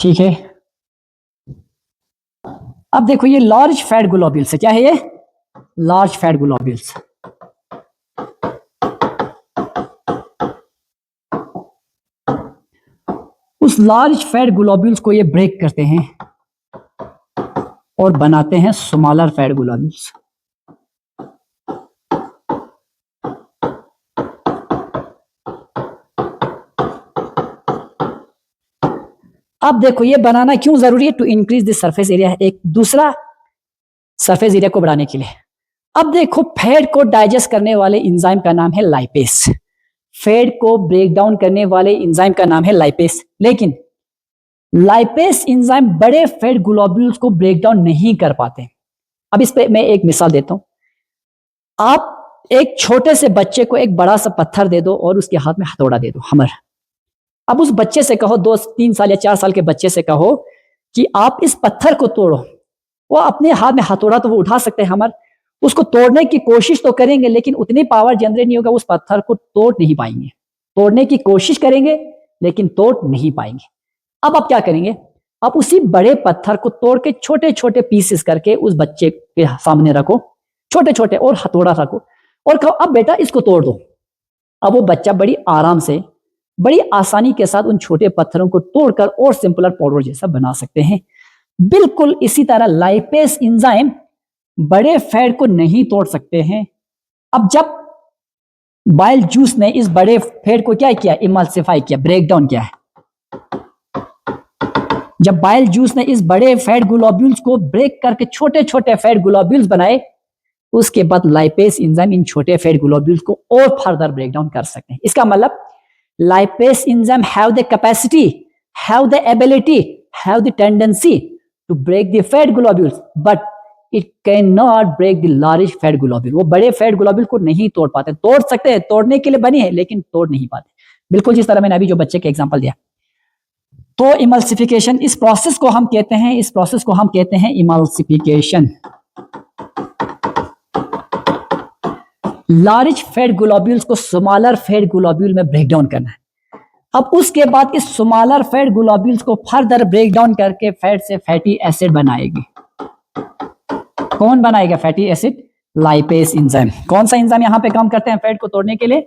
ठीक है, अब देखो ये लार्ज फैट ग्लोब्यूल्स है। क्या है ये? Large fat globules. उस लार्ज फैट ग्लोब्यूल्स को ये ब्रेक करते हैं और बनाते हैं स्मॉलर फैट ग्लोब्यूल्स। अब देखो ये बनाना क्यों जरूरी है? To increase the surface area, एक दूसरा सरफेस एरिया को बढ़ाने के लिए। अब देखो फैट को डाइजेस्ट करने वाले एंजाइम का नाम है लाइपेस। फैट को ब्रेक डाउन करने वाले एंजाइम का नाम है लाइपेस, लेकिन लाइपेस एंजाइम बड़े फैट ग्लोब्यूल्स को ब्रेक डाउन नहीं कर पाते। अब इस पे मैं एक मिसाल देता हूं। आप एक छोटे से बच्चे को एक बड़ा सा पत्थर दे दो और उसके हाथ में हथौड़ा दे दो, हमर। अब उस बच्चे से कहो, 2-3 साल या 4 साल के बच्चे से कहो कि आप इस पत्थर को तोड़ो। वो अपने हाथ में हथौड़ा तो वो उठा सकते हैं, हमर। उसको तोड़ने की कोशिश तो करेंगे, लेकिन उतनी पावर जनरेट नहीं होगा, उस पत्थर को तोड़ नहीं पाएंगे। तोड़ने की कोशिश करेंगे लेकिन तोड़ नहीं पाएंगे। अब आप क्या करेंगे? आप उसी बड़े पत्थर को तोड़ के छोटे छोटे पीसेस करके उस बच्चे के सामने रखो, छोटे छोटे, और हथौड़ा रखो और कहो अब बेटा इसको तोड़ दो। अब वो बच्चा बड़ी आराम से, बड़ी आसानी के साथ उन छोटे पत्थरों को तोड़कर और सिंपलर पाउडर जैसा बना सकते हैं। बिल्कुल इसी तरह लाइपेस एंजाइम बड़े फैट को नहीं तोड़ सकते हैं। अब जब बाइल जूस ने इस बड़े फैट को क्या किया? इमल्सिफाई किया, ब्रेक डाउन किया है। जब बाइल जूस ने इस बड़े फैट ग्लोब्यूल्स को ब्रेक करके छोटे छोटे फैट ग्लोब्यूल्स बनाए, उसके बाद लाइपेस एंजाइम इन छोटे फैट ग्लोब्यूल्स को और फर्दर ब्रेक डाउन कर सकते हैं। इसका मतलब lipase enzyme have the capacity, have the ability, have the tendency to break the fat globules, but it can not break the large fat globule. वो बड़े फैट ग्लोब्यूल को नहीं तोड़ पाते। तोड़ सकते हैं, तोड़ने के लिए बनी है, लेकिन तोड़ नहीं पाते। बिल्कुल जिस तरह मैंने अभी जो बच्चे के एग्जांपल दिया। तो इमल्सिफिकेशन, इस प्रोसेस को हम कहते हैं, इस प्रोसेस को हम कहते हैं इमल्सिफिकेशन। लार्ज फैट ग्लोब्यूल्स को स्मॉलर फैट ग्लोब्यूल में ब्रेक डाउन करना है। अब उसके बाद इस स्मॉलर फैट ग्लोब्यूल्स को फर्दर ब्रेक डाउन करके फैट से फैटी एसिड बनाएगी। कौन बनाएगा फैटी एसिड? Lipase enzyme. कौन सा एंजाइम यहां पे काम करते हैं फैट को तोड़ने के लिए?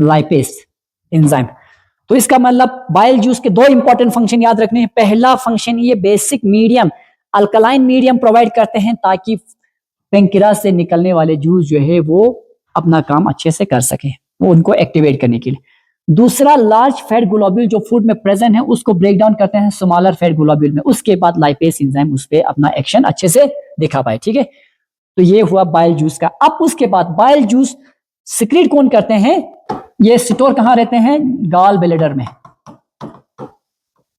Lipase enzyme. तो इसका मतलब बाइल जूस के दो इंपॉर्टेंट फंक्शन याद रखने हैं। पहला फंक्शन ये basic medium, alkaline medium provide करते हैं ताकि पेंक्रियास से निकलने वाले जूस जो है वो अपना काम अच्छे से कर सके, वो उनको एक्टिवेट करने के लिए। दूसरा, लार्ज फैट ग्लोब्यूल जो फूड में प्रेजेंट है उसको ब्रेक डाउन करते हैं स्मॉलर फैट ग्लोब्यूल में। उसके बाद लाइपेस एंजाइम उस पर अपना एक्शन अच्छे से दिखा पाए। ठीक है, तो ये हुआ बाइल जूस का। अब उसके बाद बाइल जूस सिक्रीट कौन करते हैं? ये स्टोर कहां रहते हैं? गॉल ब्लैडर में।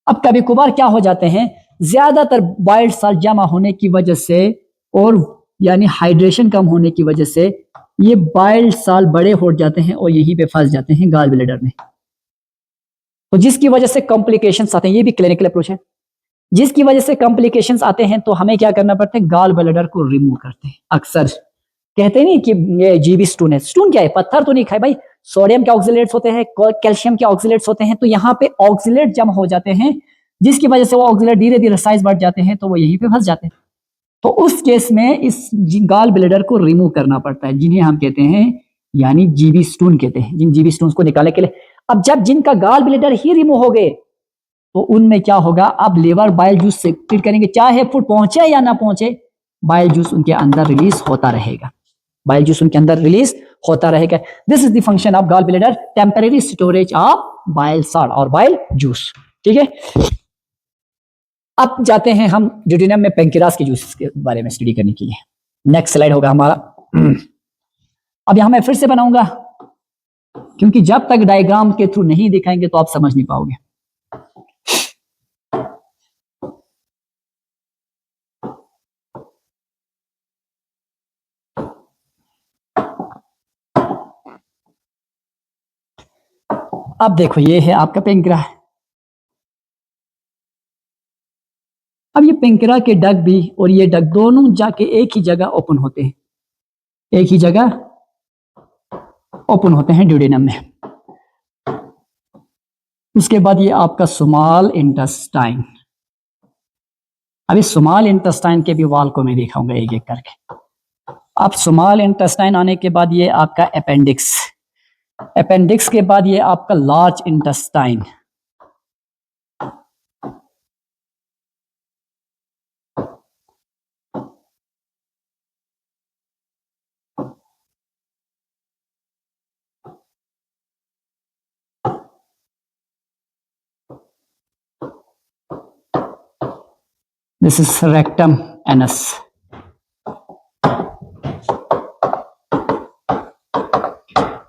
अब कभी कभार क्या हो जाते हैं, ज्यादातर बाइल्ड साल्ट जमा होने की वजह से और यानी हाइड्रेशन कम होने की वजह से ये बाइल्ड साल्ट बड़े हो जाते हैं और यहीं पे फंस जाते हैं गॉल ब्लैडर में। तो जिसकी वजह से कॉम्प्लिकेशंस आते हैं, ये भी क्लिनिकल अप्रोच है, जिसकी वजह से कॉम्प्लिकेशंस आते हैं तो हमें क्या करना पड़ता है, गॉल ब्लैडर को रिमूव करते हैं। अक्सर कहते हैं नहीं कि ये जीबी स्टोन है, स्टोन क्या है, पत्थर तो नहीं खाए भाई, सोडियम के ऑक्सीलेट्स होते हैं, कैल्शियम के ऑक्सीलेट्स होते हैं, तो यहाँ पे ऑक्सीलेट जमा हो जाते हैं, जिसकी वजह से वो ऑक्सीलेट धीरे धीरे साइज बढ़ जाते हैं, तो वो यहीं पे फंस जाते हैं। तो उस केस में इस गॉल ब्लैडर को रिमूव करना पड़ता है, जिन्हें हम कहते हैं यानी जीबी स्टोन कहते हैं, जिन जीबी स्टोन को निकालने के लिए। अब जब जिनका गॉल ब्लैडर ही रिमूव हो गए तो उनमें क्या होगा, अब लीवर बाइल जूस से ट्रीट करेंगे, चाहे फूड पहुंचे या ना पहुंचे, बाइल जूस उनके अंदर रिलीज होता रहेगा, बाइल जूस उनके अंदर रिलीज होता रहेगा। This is the function of gall bladder, temporary storage of bile salt और बाइल जूस। ठीक है, अब जाते हैं हम ड्यूटेरियम में पेंक्रियास के जूस के बारे में स्टडी करने के लिए। नेक्स्ट स्लाइड होगा हमारा। अब यहां मैं फिर से बनाऊंगा, क्योंकि जब तक डायग्राम के थ्रू नहीं दिखाएंगे तो आप समझ नहीं पाओगे। अब देखो, ये है आपका पेंक्रिया। अब ये पेंक्रिया के डग भी और ये डग दोनों जाके एक ही जगह ओपन होते हैं, एक ही जगह ओपन होते हैं ड्यूडेनम में। उसके बाद ये आपका स्मॉल इंटेस्टाइन। अभी स्मॉल इंटेस्टाइन के भी वाल को मैं दिखाऊंगा एक एक करके। अब स्मॉल इंटेस्टाइन आने के बाद ये आपका अपेंडिक्स, अपेंडिक्स के बाद ये आपका large intestine, this is rectum anus,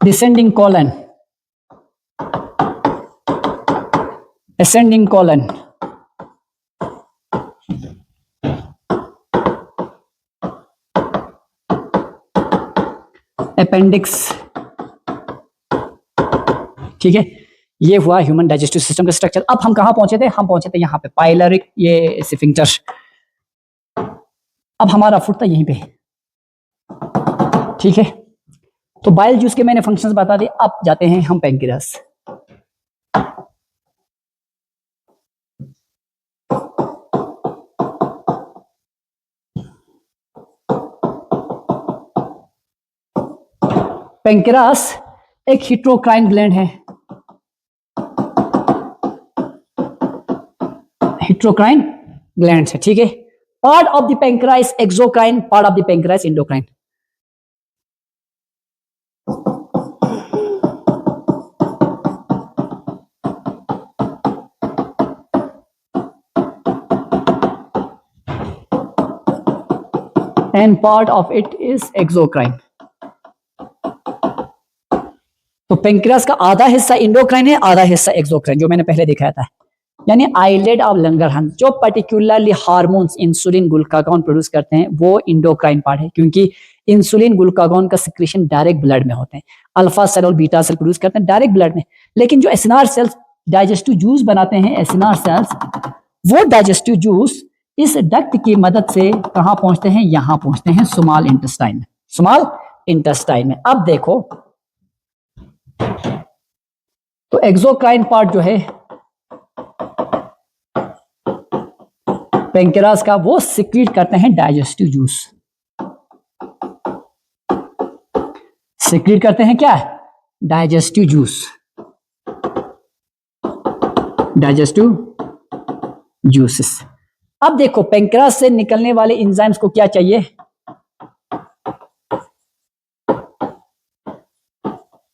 descending colon, ascending colon, appendix. ठीक है, ये हुआ ह्यूमन डाइजेस्टिव सिस्टम का स्ट्रक्चर। अब हम कहां पहुंचे थे, हम पहुंचे थे यहां पे पाइलरिक, ये स्फिंक्टर। अब हमारा फुट था यहीं पे। ठीक है, तो बाइल जूस के मैंने फंक्शंस बता दिए। अब जाते हैं हम पेंक्रियास। पेंक्रियास एक हिट्रोक्राइन ग्लैंड है, हिट्रोक्राइन ग्लैंड है। ठीक है, part of the pancreas exocrine, part of the pancreas endocrine. and part of it is exocrine। तो पेंक्रियास का आधा हिस्सा इंडोक्राइन है, आधा हिस्सा एक्सोक्राइन, जो मैंने पहले दिखाया था। यानी आइलेट ऑफ लंगरहंस जो particularly hormones insulin glucagon produce करते हैं वो इंडोक्राइन पार्ट है, क्योंकि इंसुलिन ग्लूकागॉन का सिक्रेशन डायरेक्ट ब्लड में होते हैं। अल्फा सेल और बीटा सेल प्रोड्यूस करते हैं डायरेक्ट ब्लड में, लेकिन जो एसिनार सेल्स डाइजेस्टिव जूस बनाते हैं, एसिनार सेल्स, वो डाइजेस्टिव जूस इस डक्ट की मदद से कहां पहुंचते हैं, यहां पहुंचते हैं स्मॉल इंटेस्टाइन में, स्मॉल इंटेस्टाइन में। अब देखो, तो एक्सोक्राइन पार्ट जो है पेंक्रियास का, वो सिक्रीट करते हैं डाइजेस्टिव जूस, सिक्रीट करते हैं क्या, डाइजेस्टिव जूस, डाइजेस्टिव जूसेस। अब देखो, पेंक्रियास से निकलने वाले एंजाइम्स को क्या चाहिए,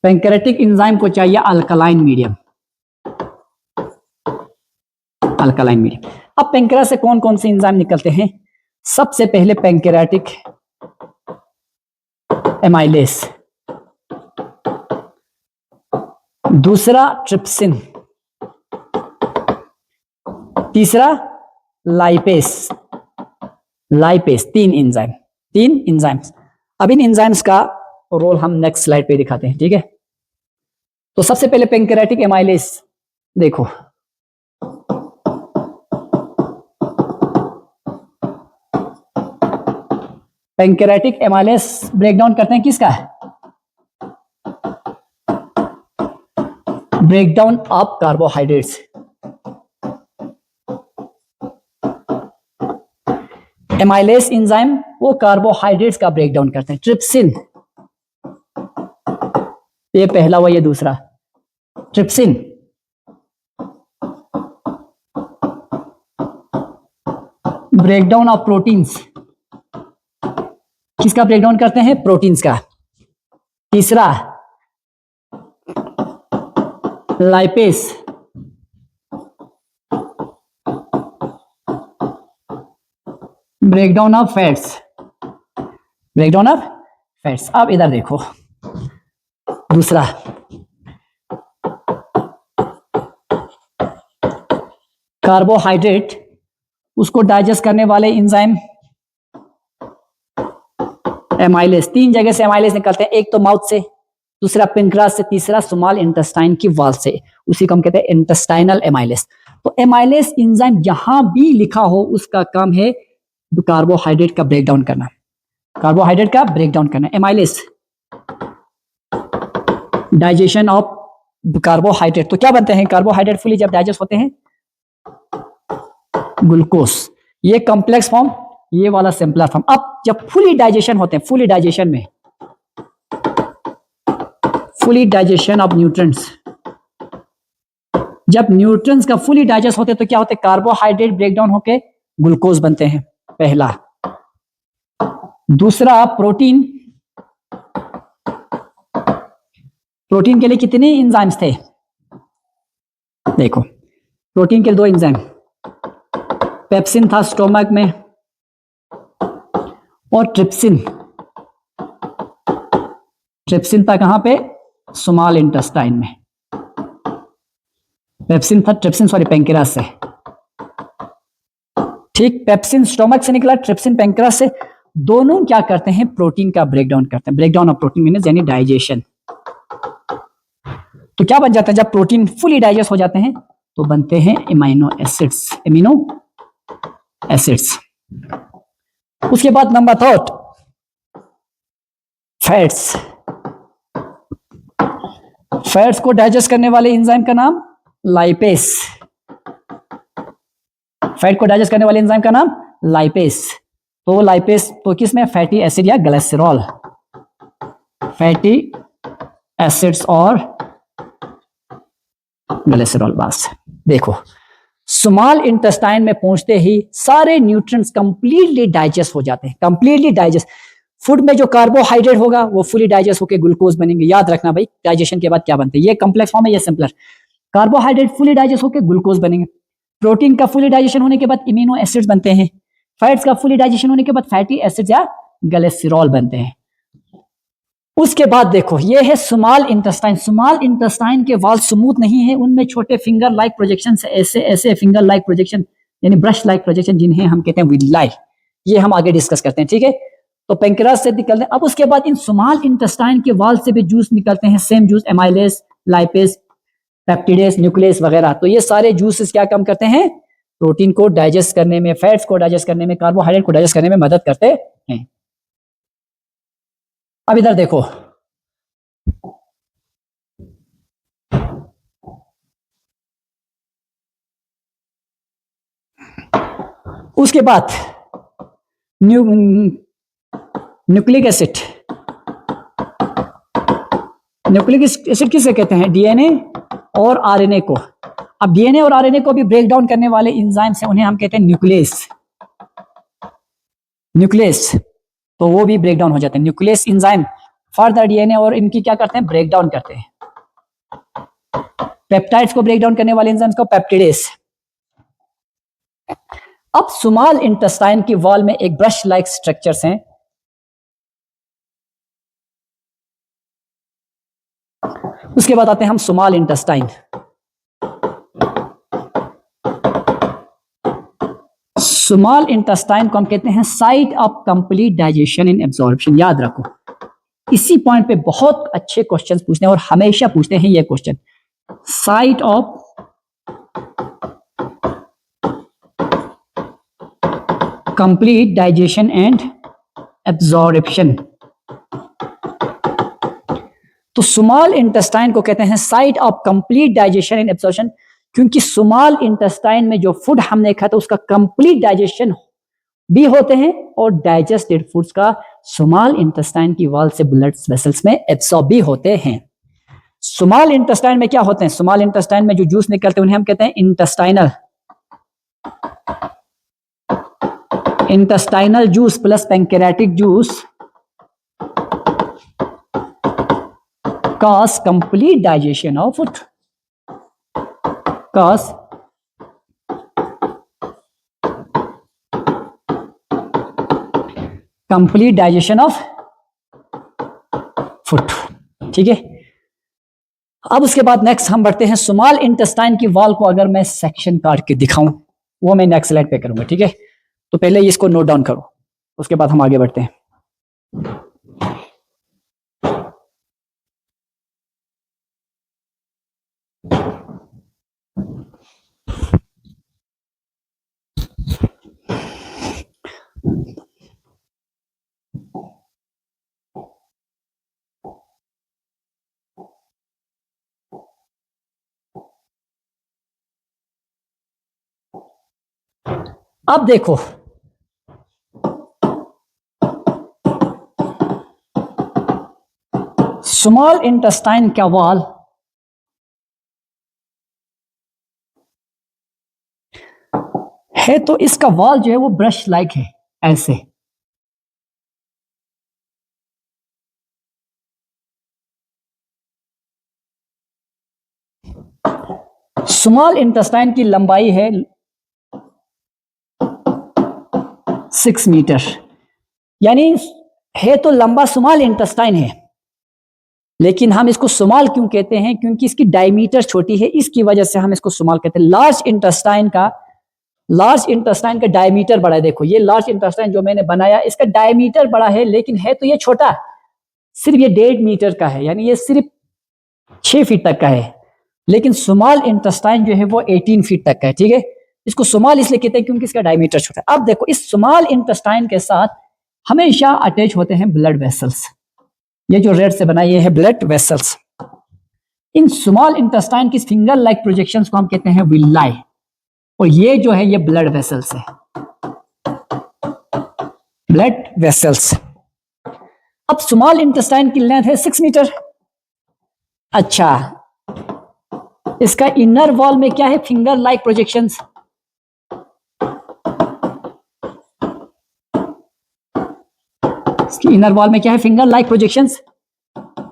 पेंक्रेटिक एंजाइम को चाहिए अल्कलाइन मीडियम, अल्कलाइन मीडियम। अब पेंक्रियास से कौन कौन से एंजाइम निकलते हैं, सबसे पहले पेंक्रियाटिक एमाइलेस, दूसरा ट्रिप्सिन, तीसरा लाइपेस, लाइपेस, तीन एंजाइम, तीन एंजाइम्स। अब इन एंजाइम्स का रोल हम नेक्स्ट स्लाइड पे दिखाते हैं। ठीक है, तो सबसे पहले पेंक्रियाटिक एमाइलेस, देखो पैंक्रेटिक एमाइलेस ब्रेकडाउन करते हैं किसका? Breakdown of carbohydrates. Amylase enzyme वो कार्बोहाइड्रेट्स का ब्रेकडाउन करते हैं। ट्रिप्सिन, ये पहला हुआ, ये दूसरा। ट्रिप्सिन ब्रेकडाउन ऑफ प्रोटीन्स, किसका ब्रेकडाउन करते हैं? प्रोटीन्स का। तीसरा lipase, breakdown of fats, breakdown of fats. अब इधर देखो दूसरा कार्बोहाइड्रेट, उसको डाइजेस्ट करने वाले एंजाइम एमाइलेस। तीन जगह से एमाइलेस निकलते हैं, एक तो माउथ से, दूसरा पेनक्रास से, तीसरा स्मॉल इंटेस्टाइन की वाल से। उसी को हम कहते हैं इंटेस्टाइनल एमाइलेस। तो एमाइलेस एंजाइम जहां भी लिखा हो उसका काम है कार्बोहाइड्रेट का ब्रेकडाउन करना, कार्बोहाइड्रेट का ब्रेकडाउन करना। Amylase digestion of carbohydrate. तो क्या बनते हैं कार्बोहाइड्रेट फुली जब डाइजेस्ट होते हैं? ग्लूकोज। ये कॉम्प्लेक्स फॉर्म, ये वाला सिंपलर फॉर्म। अब जब फुली डाइजेशन होते हैं, फुली डाइजेशन में, फुली डाइजेशन ऑफ न्यूट्रिएंट्स, जब न्यूट्रिएंट्स का फुली डाइजेस्ट होते हैं तो क्या होते हैं? कार्बोहाइड्रेट ब्रेकडाउन होके ग्लूकोज बनते हैं, पहला। दूसरा प्रोटीन, प्रोटीन के लिए कितने एंजाइम्स थे? देखो प्रोटीन के लिए दो एंजाइम, पेप्सिन था स्टोमक में और ट्रिप्सिन, ट्रिप्सिन था कहां पे? स्मॉल इंटेस्टाइन में। पेप्सिन था, ट्रिप्सिन सॉरी पेंक्रियास से। ठीक, पेप्सिन स्टोमक से निकला, ट्रिप्सिन पेंक्रियास से। दोनों क्या करते हैं? प्रोटीन का ब्रेकडाउन करते हैं। ब्रेकडाउन ऑफ प्रोटीन मीन्स यानी डाइजेशन। तो क्या बन जाता है जब प्रोटीन फुली डाइजेस्ट हो जाते हैं? तो बनते हैं एमिनो एसिड्स, एमिनो एसिड्स। उसके बाद नंबर थर्ड फैट्स। फैट्स को डाइजेस्ट करने वाले एंजाइम का नाम लाइपेस। फैट को डाइजेस्ट करने वाले एंजाइम का नाम लाइपेस। तो लाइपेस तो किसमें? फैटी एसिड या ग्लिसरॉल, फैटी एसिड्स और ग्लिसरॉल। बस देखो स्मॉल इंटेस्टाइन में पहुंचते ही सारे न्यूट्रिएंट्स कंप्लीटली डाइजेस्ट हो जाते हैं, कंप्लीटली डाइजेस्ट। फूड में जो कार्बोहाइड्रेट होगा वो फुली डाइजेस्ट होकर ग्लूकोज बनेंगे। याद रखना भाई, डाइजेशन के बाद क्या बनते हैं? ये कॉम्प्लेक्स फॉर्म है, ये सिंपलर। कार्बोहाइड्रेट फुली डाइजेस्ट होकर ग्लूकोज बनेंगे। प्रोटीन का फुली डाइजेशन होने के बाद इम्यूनो एसिड्स बनते हैं। फैट्स का फुली डाइजेशन होने के बाद फैटी एसिड्स या ग्लिसरॉल बनते हैं। उसके बाद देखो ये है स्मॉल इंटेस्टाइन। स्मॉल इंटेस्टाइन के वाल स्मूथ नहीं है, उनमें छोटे फिंगर लाइक प्रोजेक्शन, ऐसे ऐसे फिंगर लाइक प्रोजेक्शन यानी ब्रश लाइक प्रोजेक्शन, जिन्हें हम कहते हैं विलाई। ये हम आगे डिस्कस करते हैं, ठीक है। तो पेंक्रियास से निकलते हैं। अब उसके बाद इन स्मॉल इंटेस्टाइन के वाल से भी जूस निकलते हैं, same juice, amylase, lipase, peptidase, nucleus वगैरह। तो ये सारे जूसेस क्या काम करते हैं? प्रोटीन को डाइजेस्ट करने में, फैट्स को डाइजेस्ट करने में, कार्बोहाइड्रेट को डाइजेस्ट करने में मदद करते हैं। अब इधर देखो उसके बाद न्यूक्लिक एसिड। न्यूक्लिक एसिड किसे कहते हैं? डीएनए और आरएनए को। अब डीएनए और आरएनए को भी ब्रेक डाउन करने वाले एंजाइम्स हैं, उन्हें हम कहते हैं न्यूक्लियस। न्यूक्लियस तो वो भी ब्रेक डाउन हो जाते हैं। न्यूक्लियस एंजाइम फर्दर डीएनए और इनकी क्या करते हैं? ब्रेक डाउन करते हैं। पेप्टाइड्स को ब्रेक डाउन करने वाले एंजाइम्स को पेप्टिडेस। अब स्मॉल इंटेस्टाइन की वॉल में एक ब्रश लाइक स्ट्रक्चर्स हैं। उसके बाद आते हैं हम स्मॉल इंटेस्टाइन। स्मॉल इंटेस्टाइन को हम कहते हैं site of complete digestion and absorption. याद रखो, इसी पॉइंट पे बहुत अच्छे क्वेश्चंस पूछते हैं और हमेशा पूछते हैं ये question, site of complete digestion and absorption. तो स्मॉल इंटेस्टाइन को कहते हैं site of complete digestion and absorption, क्योंकि स्मॉल इंटेस्टाइन में जो फूड हमने खाया था उसका कंप्लीट डाइजेशन भी होते हैं और डाइजेस्टेड फूड्स का स्मॉल इंटेस्टाइन की वॉल से ब्लड वेसल्स में एब्सॉर्ब भी होते हैं। स्मॉल इंटेस्टाइन में क्या होते हैं? स्मॉल इंटेस्टाइन में जो जूस निकलते हैं उन्हें हम कहते हैं intestinal juice plus pancreatic juice cause complete digestion of food, cause complete digestion of food। ठीक है, अब उसके बाद नेक्स्ट हम बढ़ते हैं स्मॉल इंटेस्टाइन की वॉल को अगर मैं सेक्शन काट के दिखाऊं, वो मैं नेक्स्ट स्लाइड पे करूंगा। ठीक है, तो पहले इसको नोट डाउन करो, उसके बाद हम आगे बढ़ते हैं। अब देखो, स्मॉल इंटेस्टाइन का वॉल है, तो इसका वॉल जो है वो ब्रश लाइक है, ऐसे। स्मॉल इंटेस्टाइन की लंबाई है 6 मीटर, यानी है तो लंबा स्मॉल इंटेस्टाइन है, लेकिन हम इसको स्मॉल क्यों कहते हैं? क्योंकि इसकी डायमीटर छोटी है, इसकी वजह से हम इसको स्मॉल कहते हैं। लार्ज इंटेस्टाइन का डायमीटर बड़ा है। देखो, ये लार्ज इंटेस्टाइन जो मैंने बनाया इसका डायमीटर बड़ा है, लेकिन है तो ये छोटा, सिर्फ ये 1.5 मीटर का है, यानी ये सिर्फ 6 फीट तक का है। लेकिन स्मॉल इंटेस्टाइन जो है वो 18 फीट तक का है। ठीक है, इसको स्मॉल इसलिए कहते हैं क्योंकि इसका डायमीटर छोटा है। अब देखो, इस स्मॉल इंटेस्टाइन के साथ हमेशा अटैच होते हैं ब्लड वेसल्स। ये जो रेड से बना ये है blood vessels. In small intestine की फिंगर लाइक प्रोजेक्शंस को हम कहते हैं विलाई, और ये जो है ये ब्लड वेसल्स है, ब्लड वेसल्स। अब स्मॉल इंटेस्टाइन की लेंथ है 6 मीटर। अच्छा, इसका इनर वॉल में क्या है? Finger like projections. इसकी इनर वॉल में क्या है? Finger like projections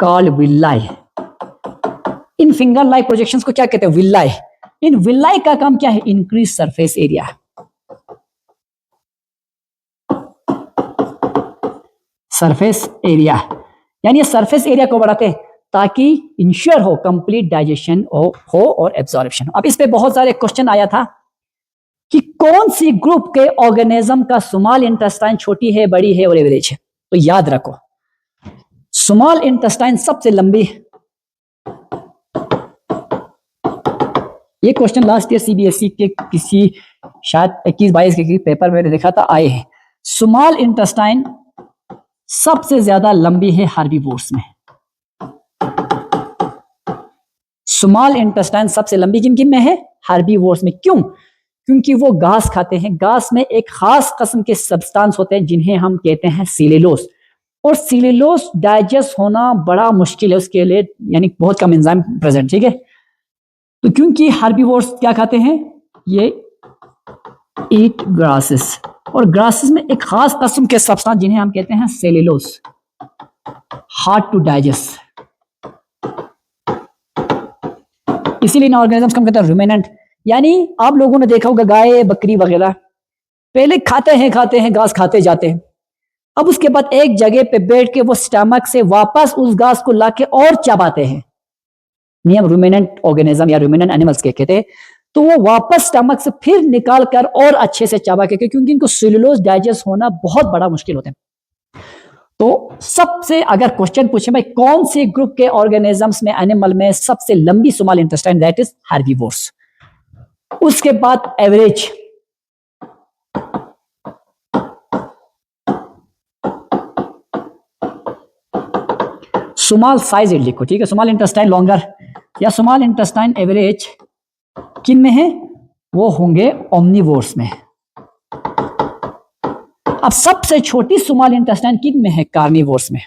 called villi. इन फिंगर लाइक प्रोजेक्शंस को क्या कहते हैं? विलाई। इन विलाई का काम क्या है? Increase surface area. Surface area यानी ये सरफेस एरिया को बढ़ाते हैं ताकि इंश्योर हो कंप्लीट डाइजेशन हो और एब्जॉर्प्शन हो। अब इस पे बहुत सारे क्वेश्चन आया था कि कौन सी ग्रुप के ऑर्गेनिज्म का स्मॉल इंटेस्टाइन छोटी है, बड़ी है और एवरेज है। तो याद रखो, स्मॉल इंटेस्टाइन सबसे लंबी। ये क्वेश्चन लास्ट ईयर सीबीएसई के किसी शायद 21-22 के पेपर में देखा था, आए हैं। स्मॉल इंटेस्टाइन सबसे ज्यादा लंबी है हार्बीवोर्स में। स्मॉल इंटेस्टाइन सबसे लंबी किन किन में है? हार्बीवोर्स में। क्यों? क्योंकि वो घास खाते हैं। घास में एक खास किस्म के सब्सटेंस होते हैं जिन्हें हम कहते हैं सेल्यूलोज, और सेल्यूलोज डाइजेस्ट होना बड़ा मुश्किल है उसके लिए, यानी बहुत कम एंजाइम प्रेजेंट। ठीक है, तो क्योंकि हार्बीवोर्स क्या खाते हैं? ये ईट ग्रासेस, और ग्रासेस में एक खास किस्म के सब्सटेंस जिन्हें हम कहते हैं सेल्यूलोज, हार्ड टू डाइजेस्ट। इसीलिए इन ऑर्गेनिजम्स को हम कहते हैं रुमिनेंट। यानी आप लोगों ने देखा होगा गाय, बकरी वगैरह पहले खाते हैं घास खाते जाते हैं, अब उसके बाद एक जगह पे बैठ के वो स्टमक से वापस उस घास को लाके और चबाते हैं। नियम रुमिनेंट ऑर्गेनिज्म या रुमिनेंट एनिमल्स के कहते हैं। तो वो वापस स्टमक से फिर निकाल कर और अच्छे से चबा के, क्योंकि इनको सेल्यूलोज डाइजेस्ट होना बहुत बड़ा मुश्किल होता है। तो सबसे अगर क्वेश्चन पूछे भाई कौन से ग्रुप के ऑर्गेनिजम्स में, एनिमल में सबसे लंबी small intestine, that is herbivores. उसके बाद एवरेज, स्मॉल साइज लिखो, ठीक है। स्मॉल इंटेस्टाइन लॉन्गर या स्मॉल इंटेस्टाइन एवरेज किन में है? वो होंगे ओमनिवोर्स में। अब सबसे छोटी स्मॉल इंटेस्टाइन किन में है? कार्निवोर्स में।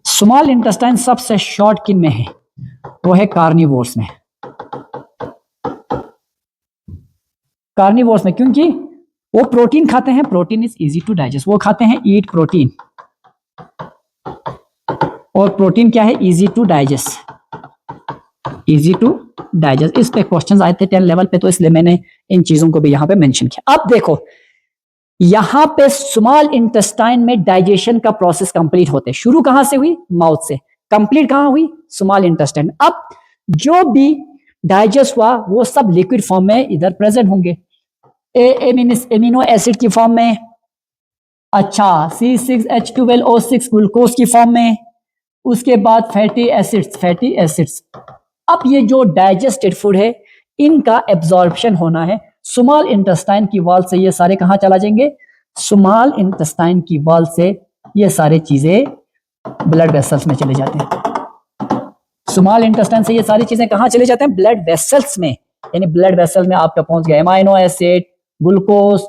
स्मॉल इंटेस्टाइन सबसे शॉर्ट किन में है? वो है कार्निवोर्स में। कार्निवोर्स में, क्योंकि वो प्रोटीन खाते हैं, protein is easy to digest, वो खाते हैं ईट प्रोटीन, और प्रोटीन क्या है? Easy to digest, easy to digest. इस पे क्वेश्चंस आए थे 10 लेवल पे, तो इसलिए मैंने इन चीजों को भी यहां पे मेंशन किया। अब देखो यहां पे स्मॉल इंटेस्टाइन में डाइजेशन का प्रोसेस कंप्लीट होते, शुरू कहां से हुई? माउथ से। कंप्लीट कहां हुई? Small intestine. अब जो भी डाइजेस्ट हुआ वो सब लिक्विड फॉर्म में इधर प्रेजेंट होंगे, एमिनो एसिड की फॉर्म में, अच्छा C6H12O6 ग्लूकोज की फॉर्म में, उसके बाद फैटी एसिड्स। अब ये जो डाइजेस्टेड फूड है इनका एब्जॉर्प्शन होना है स्मॉल इंटेस्टाइन की वॉल से। ये सारे कहां चला जाएंगे? स्मॉल इंटेस्टाइन की वॉल से ये सारे चीजें ब्लड वेसल्स में चले जाते हैं। स्मॉल इंटेस्टाइन से ये सारी चीजें कहां चले जाते हैं? ब्लड वेसल्स में। यानी ब्लड वेसल में आपका पहुंच गया amino acid, glucose,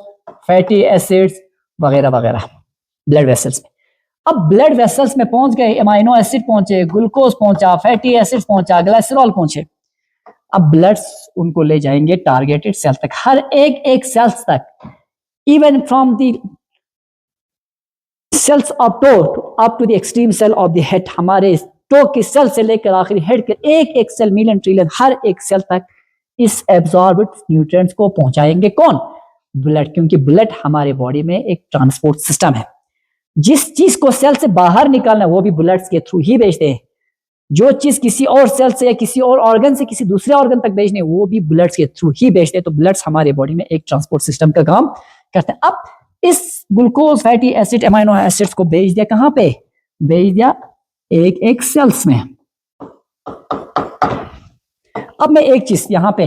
fatty acids वगैरह वगैरह ब्लड वेसल्स में। अब ब्लड वेसल्स में पहुंच गए, एमाइनो एसिड पहुंचे, ग्लूकोज पहुंचा, फैटी एसिड्स पहुंचा, ग्लाइसरॉल पहुंचे। अब ब्लड्स उनको ले जाएंगे टारगेटेड सेल तक, हर एक सेल्स तक, even from the cells of toe up to the extreme cell of the head. हमारे टो की सेल से लेकर आखिरी हेड के एक सेल, मिलियन ट्रिलियन, हर एक सेल तक इस एब्जॉर्ब्ड न्यूट्रिएंट्स को पहुंचाएंगे कौन? ब्लड। क्योंकि ब्लड हमारे बॉडी में एक ट्रांसपोर्ट सिस्टम है। जिस चीज को सेल से बाहर निकालना वो भी ब्लड के थ्रू ही भेजते हैं। जो चीज किसी और सेल से या किसी और ऑर्गन से किसी दूसरे ऑर्गन तक भेजने वो भी ब्लड के थ्रू ही भेजते हैं। तो ब्लड हमारे बॉडी में एक ट्रांसपोर्ट सिस्टम का काम करते हैं। अब इस glucose, fatty acid, amino acids को भेज दिया कहां पे? भेज दिया एक सेल्स में। अब मैं एक चीज यहां पे,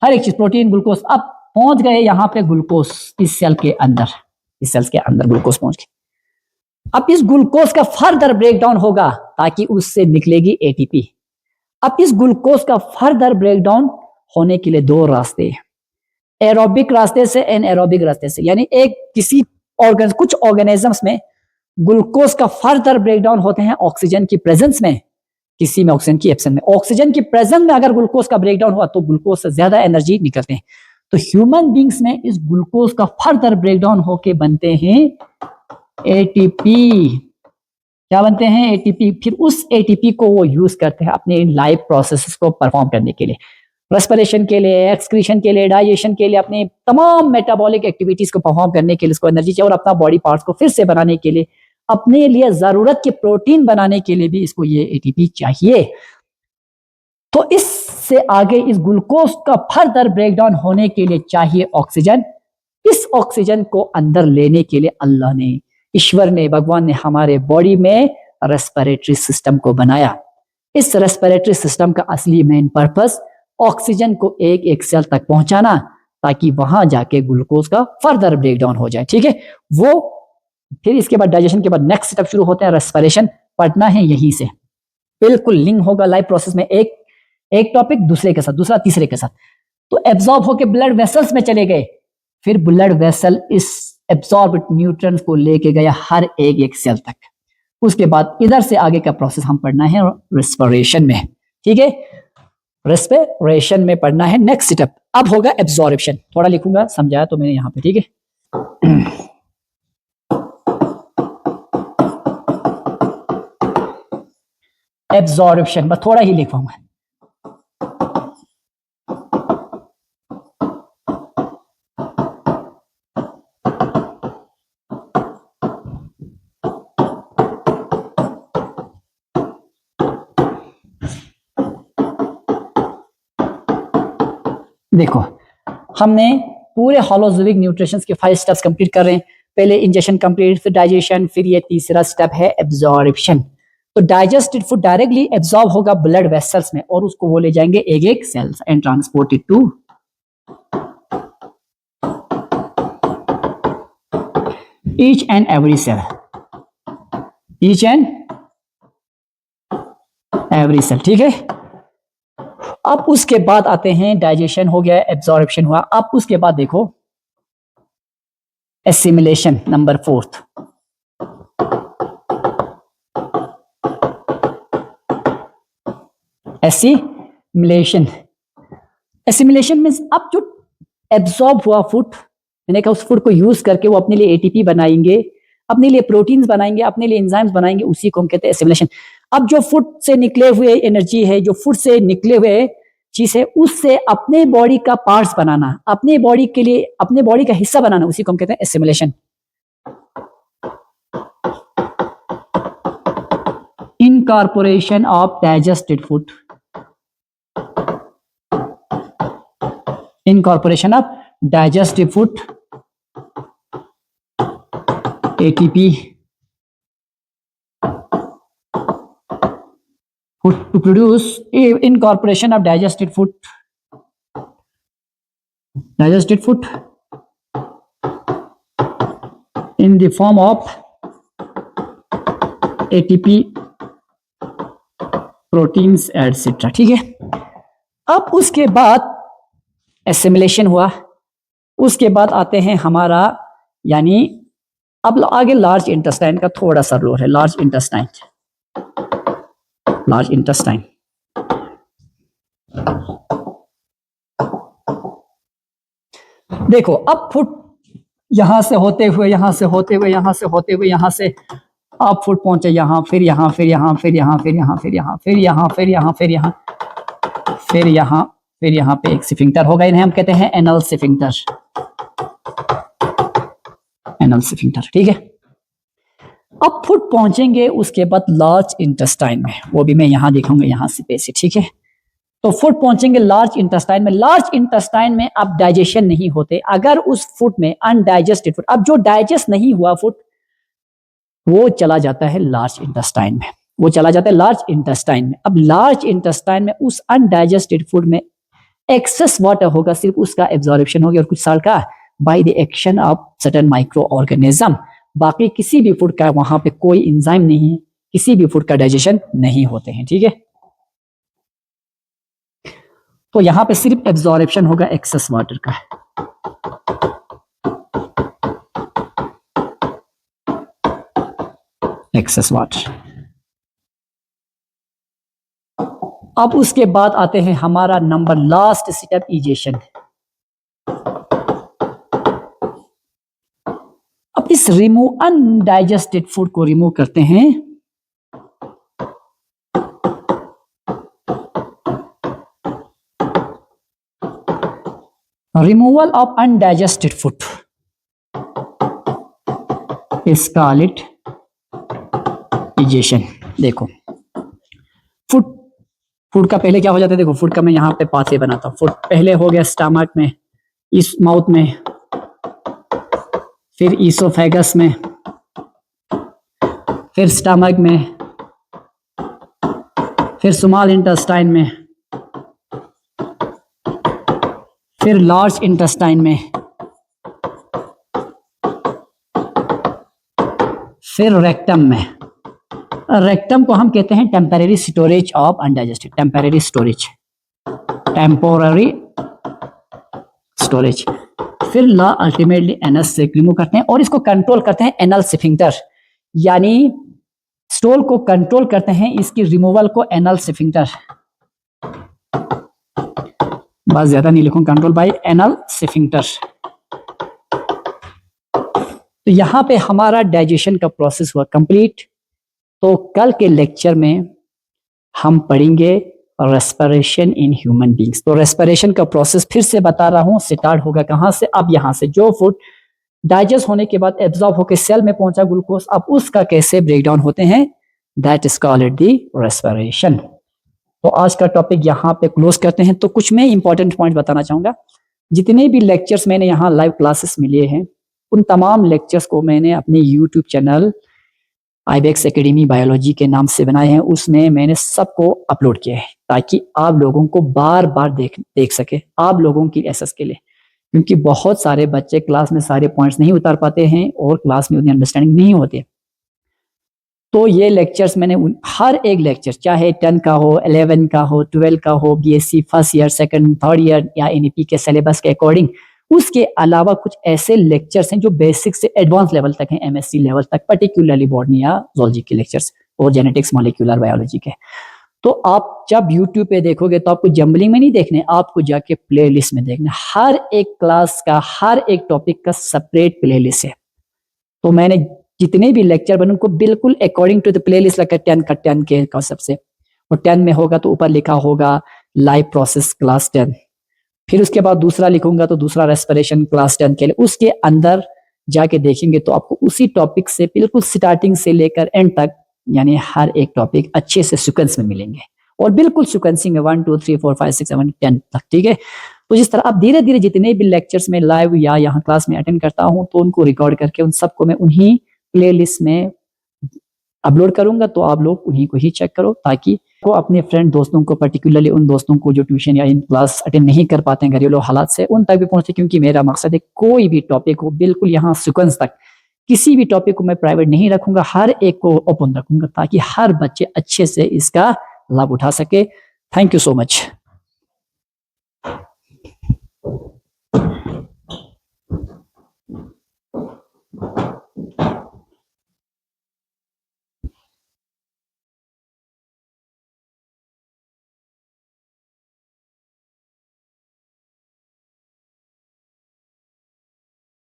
हर एक चीज प्रोटीन, ग्लूकोज, अब पहुंच गए यहां पे ग्लूकोज इस सेल के अंदर, इस सेल्स के अंदर ग्लूकोज पहुंच गए। अब इस ग्लूकोज का फर्दर ब्रेकडाउन होगा ताकि उससे निकलेगी एटीपी। अब इस ग्लूकोज का फर्दर ब्रेकडाउन होने के लिए दो रास्ते हैं, एरोबिक रास्ते से, एनएरोबिक रास्ते से। यानी एक किसी ऑर्गन, कुछ ऑर्गेनिजम्स में ग्लूकोज का फर्दर ब्रेकडाउन होते हैं ऑक्सीजन की प्रेजेंस में, किसी में ऑक्सीजन की एब्सेंस में। ऑक्सीजन की प्रेजेंस में अगर ग्लूकोज का ब्रेकडाउन हुआ तो ग्लूकोज से ज्यादा एनर्जी निकलते हैं। तो ह्यूमन बींग्स में इस ग्लूकोज का फर्दर ब्रेकडाउन होके बनते हैं एटीपी। क्या बनते हैं? एटीपी। फिर उस एटीपी को वो यूज करते हैं अपने लाइफ प्रोसेसेस को परफॉर्म करने के लिए, रेस्पिरेशन के लिए, एक्सक्रीशन के लिए, डाइजेशन के लिए, अपने तमाम मेटाबॉलिक एक्टिविटीज को परफॉर्म करने के लिए उसको एनर्जी चाहिए, और अपना बॉडी पार्ट्स को फिर से बनाने के लिए, अपने लिए जरूरत के प्रोटीन बनाने के लिए भी इसको ये एटीपी चाहिए। तो इससे आगे इस ग्लूकोज का फर्दर ब्रेकडाउन होने के लिए चाहिए ऑक्सीजन। इस ऑक्सीजन को अंदर लेने के लिए अल्लाह ने, ईश्वर ने, भगवान ने हमारे बॉडी में रेस्पिरेटरी सिस्टम को बनाया। इस रेस्पिरेटरी सिस्टम का असली मेन पर्पस ऑक्सीजन को एक सेल तक पहुंचाना ताकि वहां जाके ग्लूकोज का फर्दर ब्रेकडाउन हो जाए। ठीक है, वो फिर इसके बाद डाइजेशन के बाद नेक्स्ट स्टेप शुरू होते हैं रेस्पिरेशन। पढ़ना है यहीं से, बिल्कुल लिंक होगा लाइफ प्रोसेस में, एक टॉपिक दूसरे के साथ, दूसरा तीसरे के साथ। तो एब्जॉर्ब होके ब्लड वेसल्स में चले गए, फिर ब्लड वेसल इस एब्जॉर्ब्ड न्यूट्रिएंट्स को लेके गया हर एक सेल तक। उसके बाद इधर से आगे का प्रोसेस हम पढ़ना है रेस्पिरेशन में। ठीक है, रेस्पिरेशन में पढ़ना है नेक्स्ट स्टेप। अब होगा एब्जॉर्प्शन, थोड़ा लिखूंगा, समझाया तो मैंने यहां पे। ठीक है, एब्जॉर्प्शन बस थोड़ा ही लिखूंगा। देखो हमने पूरे होलोजोइक न्यूट्रिशन के 5 स्टेप्स कंप्लीट कर रहे हैं। पहले इंजेक्शन कंप्लीट, फिर डाइजेशन, फिर ये तीसरा स्टेप है एब्जॉर्प्शन। तो डाइजेस्टेड फूड डायरेक्टली एब्जॉर्ब होगा ब्लड वेसल्स में और उसको वो ले जाएंगे एक cells and transported to each and every cell, each and every cell, ठीक है। अब उसके बाद आते हैं डाइजेशन हो गया, एब्जॉर्प्शन हुआ। अब उसके बाद देखो assimilation, number 4th। Assimilation, assimilation means अब जो एब्जॉर्ब हुआ फूड, मैंने कहा उस फूड को यूज करके वो अपने लिए एटीपी बनाएंगे, अपने लिए प्रोटीन्स बनाएंगे, अपने लिए एंजाइम्स बनाएंगे, उसी को हम कहते हैं एसिमिलेशन। अब जो फूड से निकले हुए एनर्जी है, जो फूड से निकले हुए चीज है, उससे अपने बॉडी का पार्ट्स बनाना, अपने बॉडी के लिए अपने बॉडी का हिस्सा बनाना, उसी को हम कहते हैं assimilation. Incorporation of digested food, incorporation of digestive food, ATP, food to produce incorporation of digested food in the form of ATP, proteins, etc. ठीक है। अब उसके बाद एसिमिलेशन हुआ, उसके बाद आते हैं हमारा, यानी अब आगे लार्ज इंटेस्टाइन का थोड़ा सा रोल है। लार्ज इंटेस्टाइन, लार्ज इंटेस्टाइन, देखो अब फूड यहां से होते हुए, यहां से होते हुए, यहां से होते हुए, यहां से अब फूड पहुंचे यहां, फिर यहां, फिर यहां, फिर यहां, फिर यहां, फिर यहां, फिर यहां, फिर यहां, फिर यहां, फिर यहां, फिर यहां पे एक सिफिंक्टर होगा, इन्हें हम कहते हैं एनल सिफिंक्टर, एनल सिफिंक्टर, ठीक है। अब फूड पहुंचेंगे उसके बाद लार्ज इंटेस्टाइन में, वो भी मैं यहां दिखाऊंगा, यहां से पैसे, ठीक है। तो फूड पहुंचेंगे लार्ज इंटेस्टाइन में। लार्ज इंटेस्टाइन में अब डाइजेशन नहीं होते अगर उस फूड में अनडाइजेस्टेड फूड, अब जो डाइजेस्ट नहीं हुआ फूड वो चला जाता है लार्ज इंटेस्टाइन में, वो चला जाता है लार्ज इंटेस्टाइन में। अब लार्ज इंटेस्टाइन में उस अनडाइजेस्टेड फूड में एक्सेस वाटर होगा, सिर्फ उसका एब्जॉर्प्शन होगा और कुछ साल का by the action of certain micro organism. बाकी किसी भी फूड का वहां पे कोई एंजाइम नहीं है, किसी भी फूड का डाइजेशन नहीं होते हैं, ठीक है। तो यहां पे सिर्फ एब्जॉर्प्शन होगा एक्सेस वाटर का। Excess water. अब उसके बाद आते हैं हमारा नंबर लास्ट स्टेप, इजेशन। अब इस रिमूव अनडाइजेस्टेड फूड को रिमूव करते हैं। Removal of undigested food is called egestion. देखो फूड का पहले क्या हो जाता है, देखो फूड का मैं यहां पे पाथवे बनाता हूं। फूड पहले हो गया स्टमक में, इस माउथ में, फिर ईसोफेगस में, फिर स्टमक में, फिर स्मॉल इंटेस्टाइन में, फिर लार्ज इंटेस्टाइन में, फिर रेक्टम में। रेक्टम को हम कहते हैं temporary storage of undigested, temporary storage, temporary storage. फिर ला अल्टीमेटली एनस से रिमूव करते हैं और इसको कंट्रोल करते हैं एनल सिफिंक्टर, यानी स्टोल को कंट्रोल करते हैं, इसकी रिमूवल को एनल सिफिंक्टर, बस ज्यादा नहीं लिखूं, कंट्रोल बाय एनल सिफिंक्टर। तो यहां पे हमारा डाइजेशन का प्रोसेस हुआ कंप्लीट। तो कल के लेक्चर में हम पढ़ेंगे रेस्पिरेशन इन ह्यूमन बींग्स। तो रेस्पिरेशन का प्रोसेस फिर से बता रहा हूं, स्टार्ट होगा कहां से, अब यहां से जो फूड डाइजेस्ट होने के बाद एब्जॉर्ब होकर सेल में पहुंचा ग्लूकोज, अब उसका कैसे ब्रेकडाउन होते हैं, that is called the respiration. तो आज का टॉपिक यहां पे क्लोज करते हैं। तो कुछ मैं इंपॉर्टेंट पॉइंट बताना चाहूंगा। जितने भी लेक्चर्स मैंने यहाँ लाइव क्लासेस में लिए हैं, उन तमाम लेक्चर्स को मैंने अपने YouTube channel Ibex academy biology के नाम से बनाए हैं। उसमें मैंने सबको अपलोड किया है ताकि आप लोगों को बार बार देख सके, आप लोगों की एसेस के लिए। क्योंकि बहुत सारे बच्चे क्लास में सारे पॉइंट्स नहीं उतार पाते हैं और क्लास में उतनी अंडरस्टैंडिंग नहीं होती। तो ये लेक्चर्स मैंने हर एक लेक्चर, चाहे 10 का हो, 11 का हो, 12 का हो, BSc first year, second, third year या एनईपी के सिलेबस के अकॉर्डिंग, उसके अलावा कुछ ऐसे लेक्चर्स हैं जो बेसिक से एडवांस लेवल तक हैं, एमएससी लेवल तक, पर्टिकुलरली बॉटनी या जूलॉजी के लेक्चर्स और जेनेटिक्स, मॉलिक्यूलर बायोलॉजी के। तो आप जब यूट्यूब पे देखोगे तो आपको जंबलिंग में नहीं देखने, आपको जाके प्लेलिस्ट में देखना। हर एक क्लास का, हर एक टॉपिक का सेपरेट प्लेलिस्ट है। तो मैंने जितने भी लेक्चर बने उनको बिल्कुल अकॉर्डिंग टू द प्लेलिस्ट लगा, 10 का 10 के कॉन्सेप्ट से। और 10 में होगा तो ऊपर लिखा होगा लाइव प्रोसेस क्लास 10, फिर उसके बाद दूसरा लिखूंगा तो दूसरा रेस्पिरेशन क्लास 10 के लिए। उसके अंदर जाके देखेंगे तो आपको उसी टॉपिक से बिल्कुल स्टार्टिंग से लेकर एंड तक, यानी हर एक टॉपिक अच्छे से सीक्वेंस में मिलेंगे और बिल्कुल सीक्वेंसिंग में 1 2 3 4 5 6 7 10 तक, ठीक है। तो जिस तरह आप धीरे धीरे जितने भी लेक्चर्स में लाइव या यहाँ क्लास में अटेंड करता हूँ तो उनको रिकॉर्ड करके उन सबको मैं उन्हीं प्लेलिस्ट में अपलोड करूंगा, तो आप लोग उन्हीं को ही चेक करो, ताकि को अपने फ्रेंड दोस्तों को, पर्टिकुलरली उन दोस्तों को जो ट्यूशन या इन क्लास अटेंड नहीं कर पाते हैं घरेलू हालात से, उन तक भी पहुंचे। क्योंकि मेरा मकसद है कोई भी टॉपिक हो बिल्कुल यहाँ सीक्वेंस तक, किसी भी टॉपिक को मैं प्राइवेट नहीं रखूंगा, हर एक को ओपन रखूंगा ताकि हर बच्चे अच्छे से इसका लाभ उठा सके। Thank you so much.